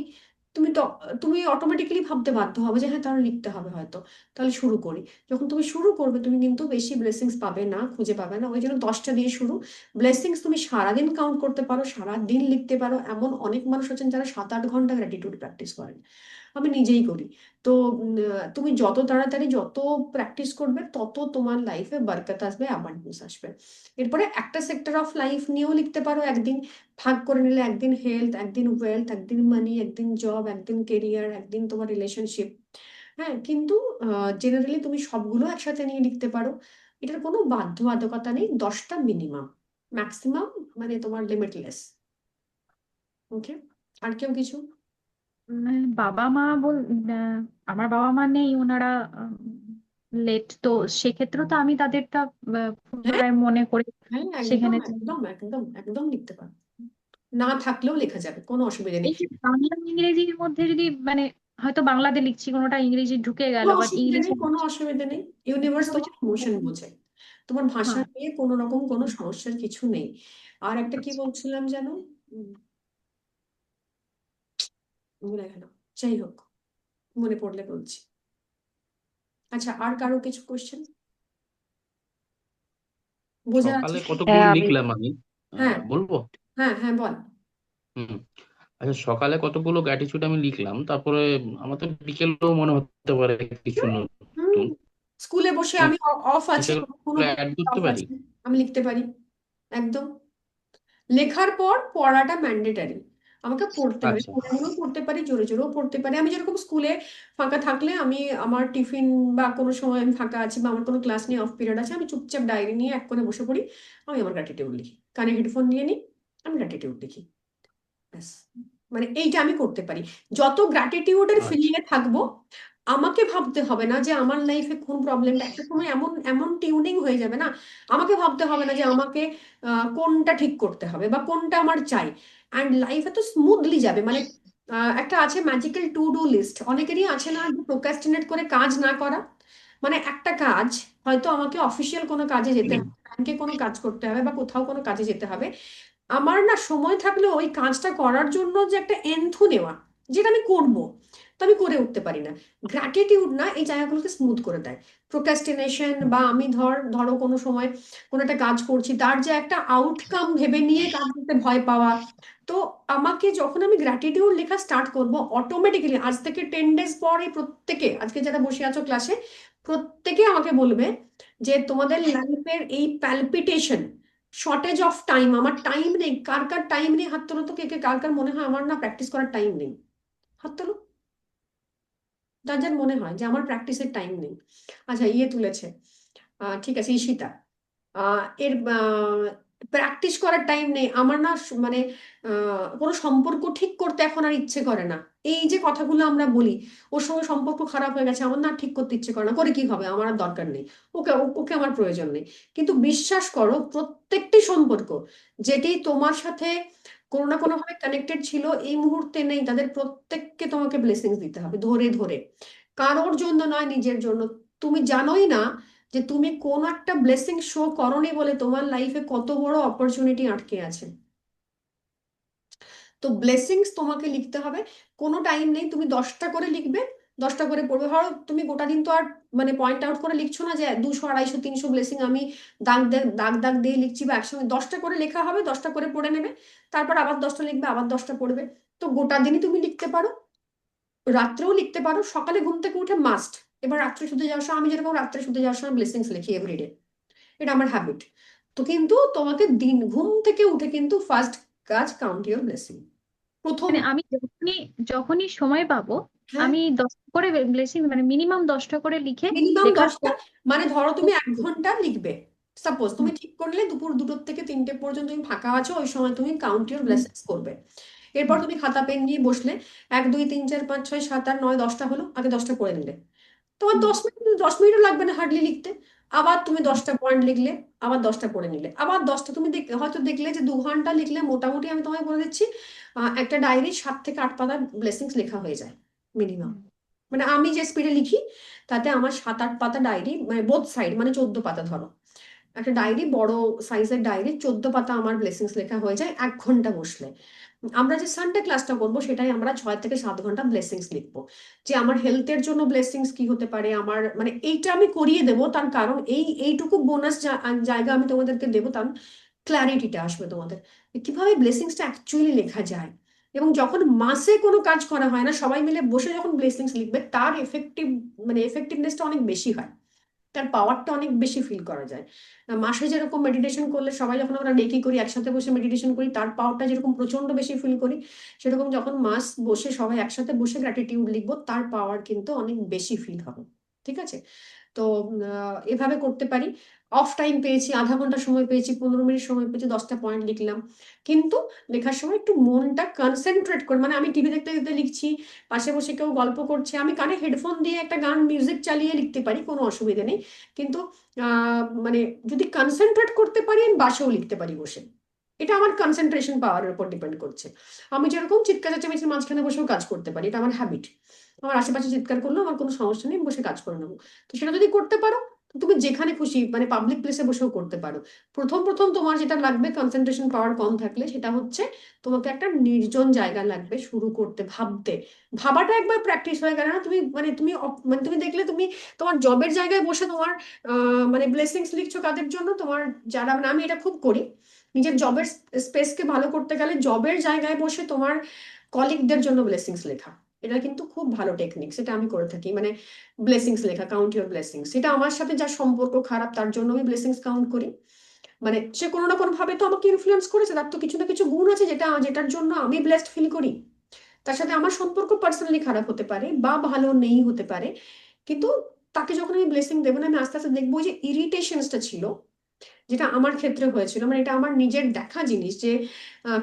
তুমি তো তুমি অটোমেটিক্যালি ভাবতে বাধ্য হবে যে হ্যাঁ তাহলে লিখতে হবে হয়তো, তাহলে শুরু করি। যখন তুমি শুরু করবে তুমি কিন্তু বেশি ব্লেসিংস পাবে না, খুঁজে পাবে না, ওই জন্য 10টা দিয়ে শুরু। ব্লেসিংস তুমি সারাদিন কাউন্ট করতে পারো, সারাদিন লিখতে পারো, এমন অনেক মানুষ আছেন যারা 7-8 ঘন্টা গ্র্যাটিটিউড প্র্যাকটিস করেন, আমি নিজেই করি। তো তুমি যত তাড়াতাড়ি যত প্র্যাকটিস করবে তত তোমার লাইফে বরকত আসবে, অ্যাবান্ডেন্স আসবে। এরপরে একটা সেক্টর অফ লাইফ নিয়েও লিখতে পারো, একদিন ভাগ করে নিলে, একদিন হেলথ, একদিন ওয়েলথ, একদিন মানি, একদিন জব, একদিন কেরিয়ার, একদিন তোমার রিলেশনশিপ। হ্যাঁ, কিন্তু জেনারেলি তুমি সবগুলো একসাথে নিয়ে লিখতে পারো, এটার কোনো বাধ্যবাধকতা নেই, 10টা মিনিমাম, ম্যাক্সিমাম মানে তোমার লিমিটলেস। ওকে, আর কেউ কিছু? বাবা মা আমার বাবা মা নেই, ওনারা লেট, তো সেক্ষেত্রে তো আমি তাদেরটা হ্যাঁ, পুনরায় মনে করে হ্যাঁ, একদম সেখানে একদম একদম একদম লিখতে পারো, না থাকলেও লেখা যাবে, কোনো অসুবিধা নেই। এই যে বাংলা ইংরেজির মধ্যে যদি মানে হয়তো বাংলাতে লিখছি, কোনোটা ইংরেজি ঢুকে গেল, কোনো বাট অসুবিধা ইংলিশে নেই, কোনো অসুবিধা নেই, ইউনিভার্স তোমার ইমোশন বোঝে, তোমার ভাষা হ্যাঁ। নিয়ে কোনো রকম কোনো সমস্যার কিছু নেই। আর একটা কি আচ্ছা। বলছিলাম যেন, উম, ভুলে গেল, যাই হোক, মনে পড়লে বলছি। আচ্ছা, আর কারো কিছু কোশ্চেন বোঝা আছে? সকালে কতগুলো হ্যাঁ আমি লিখলাম আমি, হ্যাঁ, বলবো? হ্যাঁ, হ্যাঁ, বল। হুম। আচ্ছা, সকালে কতগুলো গ্র্যাটিটিউড আমি লিখলাম, তারপরে আমার তো বিকেলেও মনে হতে পারে কিছু হুম, হুম, নতুন। স্কুলে বসে আমি আমি অফ কি আছে, সেগুলো কোনো অ্যাড করতে অফ পারি? আছে, আমি লিখতে পারি, একদম। লেখার পর পড়াটা ম্যান্ডেটারি, আমাকে পড়তে হবে, আচ্ছা। পড়ে পড়েও পড়তে পারি, জোরে জোরেও পড়তে পারি। আমি যেরকম স্কুলে ফাঁকা থাকলে আমি আমার টিফিন বা কোনো সময় আমি ফাঁকা আছি বা আমার কোনো ক্লাস নিয়ে অফ পিরিয়ড আছে, আমি চুপচাপ ডায়েরি নিয়ে এক কোণে বসে পড়ি, আমি আমার গ্র্যাটিটিউড লিখি, কানে হেডফোন নিয়ে নিই, আমি গ্র্যাটিটিউড লিখি, ব্যাস। মানে এইটা আমি করতে পারি। যত গ্র্যাটিটিউডের ফিলিং আচ্ছা। এ থাকবো, আমাকে ভাবতে হবে না যে আমার লাইফে কোন প্রবলেমটা, একটা সময় এমন এমন টিউনিং হয়ে যাবে না, আমাকে ভাবতে হবে না যে আমাকে কোনটা ঠিক করতে হবে বা কোনটা আমার চাই, অ্যান্ড লাইফ এত স্মুথলি যাবে। মানে একটা আছে ম্যাজিক্যাল টু ডু লিস্ট, অনেকেরই আছে না, যে প্রোক্রাস্টিনেট করে কাজ না করা। মানে একটা কাজ, হয়তো আমাকে অফিসিয়াল কোনো কাজে যেতে হবে, ব্যাংকে কোনো কাজ করতে হবে বা কোথাও কোনো কাজে যেতে হবে, আমার না সময় থাকলেও ওই কাজটা করার জন্য যে একটা এন্থু নেওয়া, যেটা আমি করব, তো আমি করে উঠতে পারি না। গ্র্যাটিটিউড না এই জায়গাগুলোকে স্মুথ করে দেয়। প্রোক্রাস্টিনেশন বা আমি ধরো কোনো সময় কোনো একটা কাজ করছি, তার যে একটা আউটকাম ভেবে নিয়ে কাজ করতে ভয় পাওয়া, তো আমাকে যখন আমি গ্র্যাটিটিউড লেখা স্টার্ট করব, অটোমেটিক্যালি আজ থেকে 10 ডেজ পরে প্রত্যেকে, আজকে যারা বসে আছো ক্লাসে, প্রত্যেকে আমাকে বলবে যে তোমাদের লাইফের এই প্যালপিটেশন, শর্টেজ অফ টাইম, আমার টাইম নেই, কার কার টাইম নেই হাত তোলো তো, কে কে, কার কার মনে হয় আমার না প্র্যাকটিস করার টাইম নেই, হাত তোলো, যার যার মনে হয় যে আমার প্র্যাকটিসের টাইম নেই। আচ্ছা, ইয়ে তুলেছে, ঠিক আছে ঈশিতা, এর প্র্যাকটিস করার টাইম নেই আমার না, মানে কোনো সম্পর্ক ঠিক করতে এখন আর ইচ্ছে করে না। এই যে কথাগুলো আমরা বলি, ওর সঙ্গে সম্পর্ক খারাপ হয়ে গেছে, আমার না আর ঠিক করতে ইচ্ছে করে না, করে কি হবে, আমার আর দরকার নেই, ওকে আমার প্রয়োজন নেই। কিন্তু বিশ্বাস করো, প্রত্যেকটি সম্পর্ক যেটি তোমার সাথে কোনো না কোনো ভাবে কানেক্টেড ছিল, এই মুহূর্তে নেই, তাদের প্রত্যেককে তোমাকে ব্লেসিংস দিতে হবে ধরে ধরে, কারোর জন্য নয়, নিজের জন্য। তুমি জানোই না যে তুমি কোন একটা ব্লেসিং শো করনি বলে তোমার লাইফে কত বড় অপরচুনিটি আটকে আছে। তো ব্লেসিংস তোমাকে লিখতে হবে, কোনো টাইম নেই, তুমি 10টা করে লিখবে, 10টা করে পড়বে। ধরো তুমি গোটা দিন তো আর মানে পয়েন্ট আউট করে লিখছো না যে 200 250 300 ব্লেসিং আমি দাগ দাগ দিয়ে লিখছি, বা একসঙ্গে 10টা করে লেখা হবে, 10টা করে পড়ে নেবে, তারপর আবার 10টা লিখবে, আবার 10টা পড়বে। তো গোটা দিনই তুমি লিখতে পারো, রাত্রেও লিখতে পারো, সকালে ঘুম থেকে উঠে মাস্ট। এবার রাত্রে শুতে যাওয়ার সময়, আমি যেরকম রাত্রে শুতে যাওয়ার সময় ব্লেসিংস লিখি এভরিডে, এটা আমার হ্যাবিট। তো কিন্তু তোমাকে দিন ঘুম থেকে উঠে কিন্তু ফার্স্ট কাজ কাউন্ট ইউর ব্লেসিং, প্রথম। মানে আমি যখনই যখনই সময় পাবো হ্যাঁ, আমি 10টা করে ব্লেসিং, মানে মিনিমাম 10টা করে লিখে মিনিমাম লেখার 10টা, পর মানে ধরো তুমি 1 ঘন্টা লিখবে, সাপোজ তুমি ঠিক করলে দুপুর 2টো থেকে 3টে পর্যন্ত তুমি ফাঁকা আছো, ওই সময় তুমি কাউন্ট ইউর ব্লেসিংস করবে। এরপর তুমি খাতা পেন নিয়ে বসলে, 1 2 3 4 5 6 7 8 9 10টা হলো, আগে 10টা পড়ে নিলে, তোমার 10 মিনিটও লাগবে না হার্ডলি লিখতে। আবার তুমি 10টা পয়েন্ট লিখলে, আবার 10টা পড়ে নিলে, আবার 10টা তুমি হয়তো দেখলে যে 2 ঘন্টা লিখলে মোটামুটি, আমি তোমায় বলে দিচ্ছি, একটা ডায়েরি 7 থেকে 8 পাতা ব্লেসিংস লেখা হয়ে যায় মিনিমাম। মানে আমি যে স্পিডে লিখি, তাতে আমার 7 8 পাতা ডায়েরি, মানে বোথ সাইড, মানে 14 পাতা ধরো, একটা ডায়েরি, বড় সাইজের ডায়েরি, 14 পাতা আমার ব্লেসিংস লেখা হয়ে যায় 1 ঘন্টা বসলে। আমরা যে সানডে ক্লাসটা করবো, সেটাই আমরা 6 থেকে 7 ঘন্টা ব্লেসিংস লিখবো। যে আমার হেলথের জন্য ব্লেসিংস কি হতে পারে, আমার মানে এইটা আমি করিয়ে দেবো, তার কারণ এইটুকু বোনাস জায়গা আমি তোমাদেরকে দেবো, তার ক্ল্যারিটিটা আসবে তোমাদের, যে কিভাবে ব্লেসিংসটা অ্যাকচুয়ালি লেখা যায়। এবং যখন মাসে কোনো কাজ করা হয় না, সবাই মিলে বসে যখন ব্লেসিংস লিখবে, তার এফেক্টিভনেসটা অনেক বেশি হয়, তার পাওয়ারটা অনেক বেশি ফিল করা যায়। মাসে যেরকম মেডিটেশন করলে সবাই, যখন আমরা রেকি করি একসাথে বসে মেডিটেশন করি, তার পাওয়ারটা যেরকম প্রচন্ড বেশি ফিল করি, সেরকম যখন মাস বসে সবাই একসাথে বসে গ্র্যাটিটিউড লিখবো, তার পাওয়ার কিন্তু অনেক বেশি ফিল হবে। ঠিক আছে? তো এভাবে করতে পারি। অফ টাইম পেয়েছি, আধা ঘন্টা সময় পেয়েছি, 15 মিনিট সময় পেয়েছি, 10টা পয়েন্ট লিখলাম। কিন্তু লেখার সময় একটু মনটা কনসেন্ট্রেট করে, মানে আমি টিভি দেখতে দেখতে লিখছি, পাশে বসে কেউ গল্প করছে, আমি কানে হেডফোন দিয়ে একটা গান মিউজিক চালিয়ে লিখতে পারি, কোনো অসুবিধা নেই। কিন্তু মানে যদি কনসেন্ট্রেট করতে পারি, আমি বাসেও লিখতে পারি বসে। এটা আমার কনসেন্ট্রেশন পাওয়ারের উপর ডিপেন্ড করছে। আমি যেরকম চিৎকার চেঁচামেচির মাঝখানে বসেও কাজ করতে পারি, এটা আমার হ্যাবিট। আমার আশেপাশে চিৎকার করলেও আমার কোনো সমস্যা নেই, বসে কাজ করে নেবো। তো সেটা যদি করতে পারো, তো তুমি যেখানে খুশি, মানে পাবলিক প্লেসে বসেও করতে পারো। প্রথম প্রথম তোমার যেটা লাগবে, কনসেন্ট্রেশন পাওয়ার কম থাকলে, সেটা হচ্ছে তোমাকে একটা নির্জন জায়গা লাগবে শুরু করতে, ভাবতে। ভাবাটা একবার প্র্যাকটিস হয়ে গেলে না, তুমি মানে মানে তুমি দেখলে তুমি তোমার জবের জায়গায় বসে তোমার মানে ব্লেসিংস লিখছো কাদের জন্য, তোমার যারা, মানে আমি এটা খুব করি, নিজের জবের স্পেসকে ভালো করতে গেলে জবের জায়গায় বসে তোমার কলিগদের জন্য ব্লেসিংস লেখা, এটা কিন্তু খুব ভালো টেকনিক, সেটা আমি করে থাকি। মানে ব্লেসিংস লেখা, কাউন্ট ইউর ব্লেসিংস, সেটা আমার সাথে যার সম্পর্ক খারাপ তার জন্য আমি ব্লেসিংস কাউন্ট করি। মানে সে কোনো না কোনো ভাবে তো আমাকে ইনফ্লুয়েন্স করেছে, তার তো কিছু না কিছু গুণ আছে যেটার জন্য আমি ব্লেসড ফিল করি। তার সাথে আমার সম্পর্ক পার্সোনালি খারাপ হতে পারে বা ভালো নেই হতে পারে, কিন্তু তাকে যখন আমি ব্লেসিং দেবো না, আমি আস্তে আস্তে দেখবো যে ইরিটেশনসটা ছিল, যেটা আমার ক্ষেত্রে হয়েছিল, মানে এটা আমার নিজের দেখা জিনিস, যে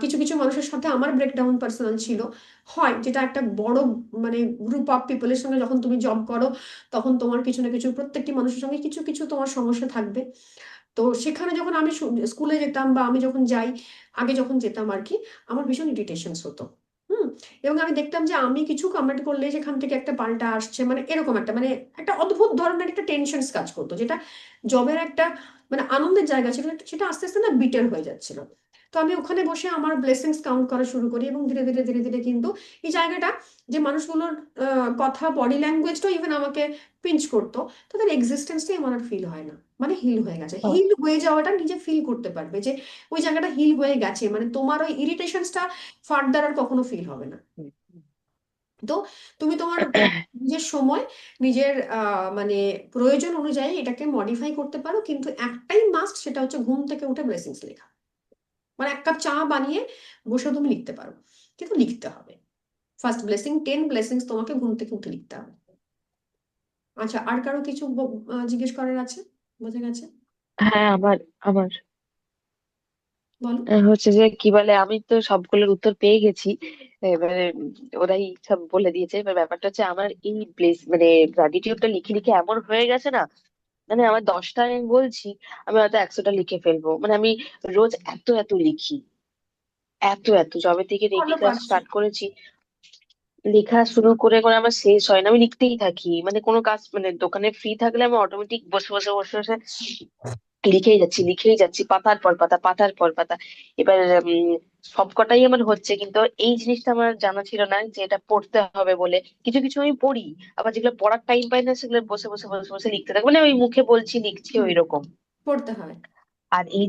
কিছু কিছু মানুষের সাথে আমার ব্রেকডাউন পার্সোনাল ছিল, হয় যেটা একটা বড় মানে গ্রুপ অফ পিপলের সঙ্গে যখন তুমি জব করো, তখন তোমার কিছু না কিছু, প্রত্যেকটি মানুষের সঙ্গে কিছু কিছু তোমার সমস্যা থাকবে। তো সেখানে যখন আমি স্কুলে যেতাম, বা আমি যখন যাই, আগে যখন যেতাম আর কি, আমার ভীষণ ইরিটেশনস হতো। হুম। এবং আমি দেখতাম যে আমি কিছু কমেন্ট করলে সেখান থেকে একটা পাল্টা আসছে, মানে এরকম একটা, মানে একটা অদ্ভুত ধরনের একটা টেনশনস কাজ করতো, যেটা জবের একটা মানে আনন্দের জায়গা ছিল, সেটা আস্তে আস্তে না বিটার হয়ে যাচ্ছিল। তো আমি ওখানে বসে আমার ব্লেসিংস কাউন্ট করা শুরু করি, এবং ধীরে ধীরে ধীরে ধীরে কিন্তু এই জায়গাটা, যে মানুষগুলোর কথা, বডি ল্যাঙ্গুয়েজটাও ইভেন আমাকে পিঞ্চ করতো, তাদের এক্সিস্টেন্সটাই আমার আর ফিল হয় না, মানে হিল হয়ে গেছে। হিল হয়ে যাওয়াটা নিজে ফিল করতে পারবে যে ওই জায়গাটা হিল হয়ে গেছে, মানে তোমার ওই ইরিটেশনসটা ফার্দার আর কখনো ফিল হবে না। তো তুমি তোমার নিজের সময়, নিজের মানে প্রয়োজন অনুযায়ী এটাকে মডিফাই করতে পারো, কিন্তু একটাই মাস্ট, সেটা হচ্ছে ঘুম থেকে উঠে ব্লেসিংস লেখা। মানে 1 কাপ চা বানিয়ে বসে তুমি লিখতে পারো, কিন্তু লিখতে হবে। ফার্স্ট ব্লেসিং, 10 ব্লেসিংস তোমাকে ঘুম থেকে উঠে লিখতে হবে। আচ্ছা, আর কারো কিছু জিজ্ঞেস করার আছে? বোঝা গেছে? হ্যাঁ, আমার আমার বলো। হচ্ছে যে কি বলে, আমি তো সবগুলোর উত্তর পেয়ে গেছি। এবারে ওরাই সব বলে দিয়েছে। এবার ব্যাপারটা হচ্ছে আমার এই প্লেস মানে গ্র্যাটিটিউডটা লিখে লিখে এমন হয়ে গেছে না, মানে আমার 10টা আমি বলছি, আমি হয়তো 100টা লিখে ফেলবো। মানে আমি রোজ এত এত লিখি, এত এত যবে থেকে ভালো রেকিটা পারছো। স্টার্ট করেছি, লেখা শুরু করে করে আমার শেষ হয় না। আমি লিখতেই থাকি, মানে কোনো কাজ, মানে দোকানে ফ্রি থাকলে আমি অটোমেটিক বসে বসে বসে বসে লিখেই যাচ্ছি, পাতার পর পাতা, পাতার পর পাতা। এবার সবকটাই আমার হচ্ছে, কিন্তু এই জিনিসটা আমার জানা ছিল না যে এটা পড়তে হবে বলে। কিছু কিছু আমি পড়ি, আবার যেগুলো পড়ার টাইম পাই না সেগুলো বসে বসে বসে বসে লিখতে থাকি, মানে ওই মুখে বলছি লিখছি হুম, ওই রকম। পড়তে হয়। আর এই,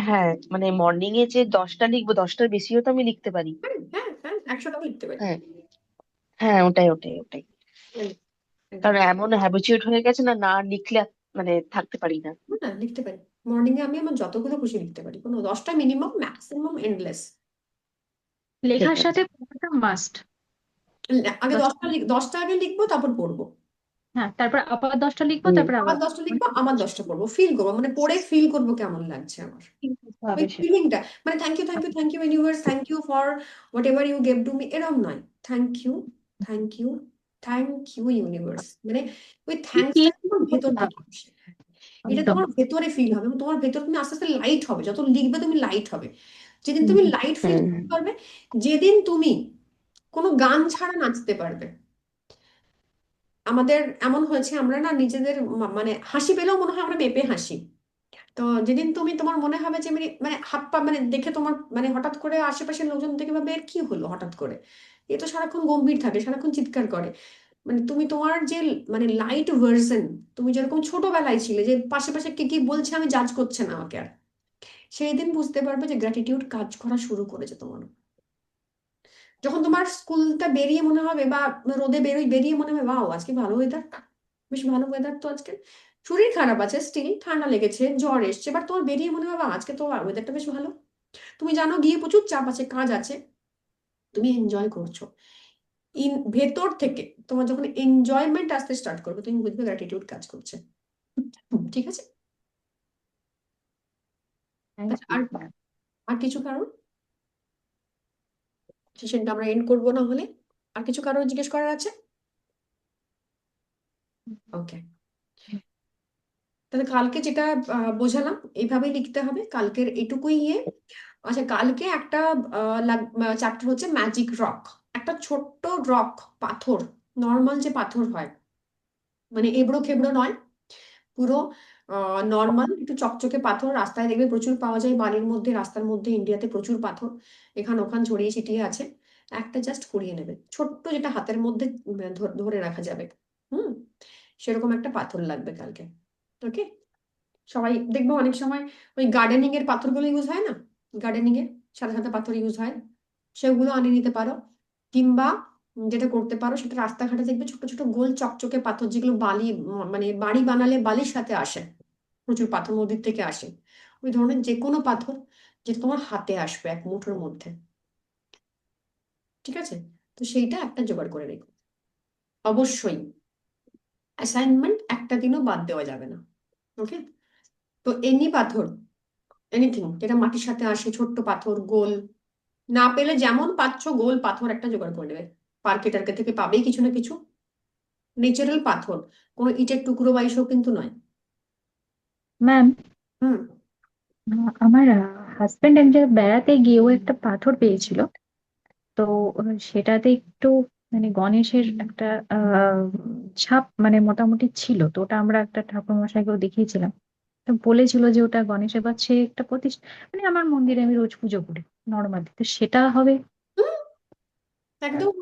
হ্যাঁ, মানে মর্নিং এ যে 10টা লিখবো, 10টার বেশিও তো আমি লিখতে পারি। হ্যাঁ হ্যাঁ হ্যাঁ, 100টাও লিখতে পারি। হ্যাঁ, হ্যাঁ, ওটাই ওটাই ওটাই। একদম একদম। কারণ এমন হ্যাবিচুয়েট হয়ে গেছে না, না লিখলে মানে থাকতে পারি না। না, লিখতে পারি। মর্নিং এ আমি আমার যতগুলো খুশি লিখতে পারি, কোনো 10টা মিনিমাম, ম্যাক্সিমাম এন্ডলেস। ঠিক লেখার আছে। সাথে পড়াটা মাস্ট। আগে 10টা 10টা, 10টা আগে লিখবো, তারপর পড়বো। হ্যাঁ, তারপর আবার 10টা লিখবো, হুম। তারপর আবার আবার 10টা লিখবো, আবার 10টা পড়বো, ফিল করবো, মানে পড়ে ফিল করবো কেমন লাগছে আমার। লিখতে ওই হবে সেটা। ফিলিংটা, মানে thank you thank you thank you universe, thank you for whatever you gave to me, এরম নয়। Thank you, thank you, thank you universe, মানে ওই থ্যাঙ্কসটা ফিল তোমার করতে ভেতর থেকে হবে আসে। এটা একদম। তোমার ভেতরে ফিল হবে, এবং তোমার ভেতর তুমি আস্তে আস্তে লাইট হবে, যত লিখবে তুমি লাইট হবে। যেদিন হুম, তুমি হুম। লাইট ফিল হুম। করতে পারবে, যেদিন তুমি কোনো গান ছাড়া নাচতে পারবে। আমাদের এমন হয়েছে, আমরা না নিজেদের মানে হাসি পেলেও মনে হয় আমরা মেপে হাসি। তো যেদিন তুমি, তোমার মনে হবে যে মানে মানে হাত পা মানে দেখে তোমার মানে হঠাৎ করে আশেপাশের লোকজন দেখে ভাবে এর কি হলো হঠাৎ করে, এ তো সারাক্ষণ গম্ভীর থাকে, সারাক্ষণ চিৎকার করে। মানে তুমি তোমার যে মানে লাইট ভার্সন, তুমি যেরকম ছোটবেলায় ছিলে, যে পাশে পাশে কে কি বলছে আমি জাজ করছে না আমাকে আর, সেই দিন বুঝতে পারবে যে গ্র্যাটিটিউড কাজ করা শুরু করেছে তোমার। যখন তোমার স্কুলটা বেরিয়ে মনে হবে, বা রোদে বেরিয়ে মনে হবে বাহ আজকে ভালো ওয়েদার, বেশ ভালো ওয়েদার তো আজকে, শরীর খারাপ আছে, স্টিল ঠান্ডা লেগেছে, জ্বর এসছে, বাট তোমার বেরিয়ে মনে হবে বাহ, আজকে তো ওয়েদারটা বেশ ভালো। তুমি জানো গিয়ে প্রচুর চাপ আছে, কাজ আছে, তুমি এনজয় করছো। ভেতর থেকে তোমার যখন এনজয়মেন্ট আসতে স্টার্ট করবে, তুমি বুঝবে গ্র্যাটিটিউড কাজ করছে। ঠিক আছে? থ্যাংক আচ্ছা, ইউ। আর আর কিছু কারণ, সেশনটা আমরা এন্ড করবো না হলে? আর কিছু কারণ জিজ্ঞেস করার আছে? ওকে, তাহলে কালকে যেটা বোঝালাম এইভাবেই লিখতে হবে, কালকের এটুকুই ইয়ে। আচ্ছা, কালকে একটা চ্যাপ্টার হচ্ছে ম্যাজিক রক। একটা ছোট্ট রক, পাথর, নর্মাল যে পাথর হয়, মানে এবড়ো খেবড়ো নয়, পুরো নর্মাল একটু চকচকে পাথর, রাস্তায় দেখবে প্রচুর পাওয়া যায়, বালির মধ্যে, রাস্তার মধ্যে, ইন্ডিয়াতে প্রচুর পাথর এখান ওখান ছড়িয়ে ছিটিয়ে আছে। একটা জাস্ট কুড়িয়ে নেবে, ছোট্ট, যেটা হাতের মধ্যে ধরে রাখা যাবে। হুম, সেরকম একটা পাথর লাগবে কালকে। ওকে, সবাই দেখবো অনেক সময় ওই গার্ডেনিং এর পাথরগুলো ইউজ হয় না, গার্ডেনিং এর সাদা সাদা পাথর ইউজ হয়, সেগুলো আনিয়ে নিতে পারো। কিংবা যেটা করতে পারো, সেটা রাস্তাঘাটে দেখবে ছোট ছোট গোল চকচকে পাথর, যেগুলো বালি মানে বাড়ি বানালে বালির সাথে আসে, প্রচুর পাথর নদীর থেকে আসে, ওই ধরনের যে কোনো পাথর যেটা তোমার হাতে আসবে এক মুঠোর মধ্যে। ঠিক আছে? তো সেইটা একটা জোগাড় করে রেখো। অবশ্যই অ্যাসাইনমেন্ট একটা দিনও বাদ দেওয়া যাবে না। ওকে, তো এনি পাথর, এনিথিং যেটা মাটির সাথে আসে, ছোট্ট পাথর, গোল, না পেলে যেমন পাচ্ছ গোল পাথর একটা জোগাড় করে নেবে, পার্কে টার্কে থেকে পাবেই কিছু না কিছু, নেচারাল পাথর, কোনো ইটের টুকরো বা এসব কিন্তু নয়। ম্যাম, হুম। আমার হাজবেন্ড এক জায়গায় বেড়াতে গিয়েও একটা পাথর পেয়েছিল। তো সেটাতে একটু মানে গণেশের একটা ছাপ মানে মোটামুটি ছিল। তো ওটা আমরা একটা ঠাকুর মশাইকেও দেখিয়েছিলাম। তো বলেছিল যে ওটা গণেশের, বা সে একটা প্রতিষ্ঠা, মানে আমার মন্দিরে আমি রোজ পুজো করি নর্মালি, তো সেটা হবে। হুম, একদম,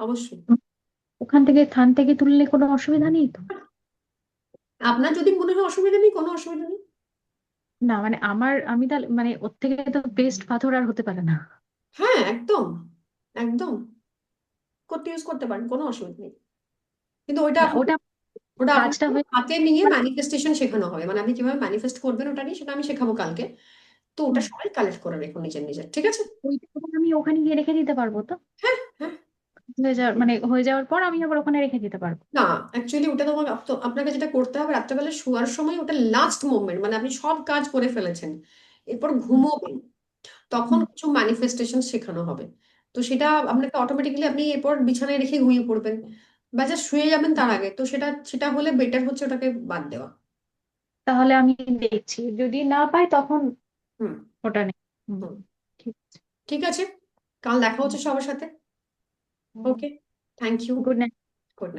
অবশ্যই। ওখান থেকে থান থেকে তুললে কোনো অসুবিধা নেই তো? আপনার যদি মনে হয় অসুবিধা নেই, কোনো অসুবিধা নেই। না মানে আমি তাহলে মানে ওর থেকে তো বেস্ট পাথর আর হতে পারে না। হ্যাঁ, একদম একদম করতে ইউজ করতে পারেন, কোনো অসুবিধা নেই। কিন্তু ওইটা না ওটা ওটা কাজটা আপনাকে হয়ে হাতে নিয়ে ম্যানিফেস্টেশন শেখানো হবে, মানে আপনি কিভাবে ম্যানিফেস্ট করবেন ওটা নিয়ে, সেটা আমি শেখাবো কালকে। তো ওটা হুম, সবাই কালেক্ট করে রেখো নিজের নিজের, ঠিক আছে? ওইটা আমি ওখানে গিয়ে রেখে দিতে পারবো তো? হ্যাঁ হ্যাঁ, হয়ে যাওয়ার মানে হয়ে যাওয়ার পর আমি আবার ওখানে রেখে দিতে পারবো? না, অ্যাকচুয়ালি ওটা তোমাকে আপনাকে যেটা করতে হবে রাত্রেবেলা শোয়ার সময় ওটা লাস্ট মোমেন্ট, মানে আপনি সব কাজ করে ফেলেছেন, এরপর হুম, ঘুমোবেন, তখন হুম, কিছু ম্যানিফেস্টেশন শেখানো হবে। তো সেটা আপনাকে অটোমেটিক্যালি আপনি এরপর বিছানায় রেখে ঘুমিয়ে পড়বেন বা জাস্ট শুয়ে যাবেন তার আগে, তো সেটা সেটা হলে বেটার হচ্ছে ওটাকে বাদ দেওয়া। তাহলে আমি দেখছি, যদি না পাই তখন হুম। ওটা নেই। হুম, হুম। ঠিক আছে। ঠিক আছে, কাল দেখা হচ্ছে সবার সাথে। ওকে, থ্যাংক ইউ। Good night.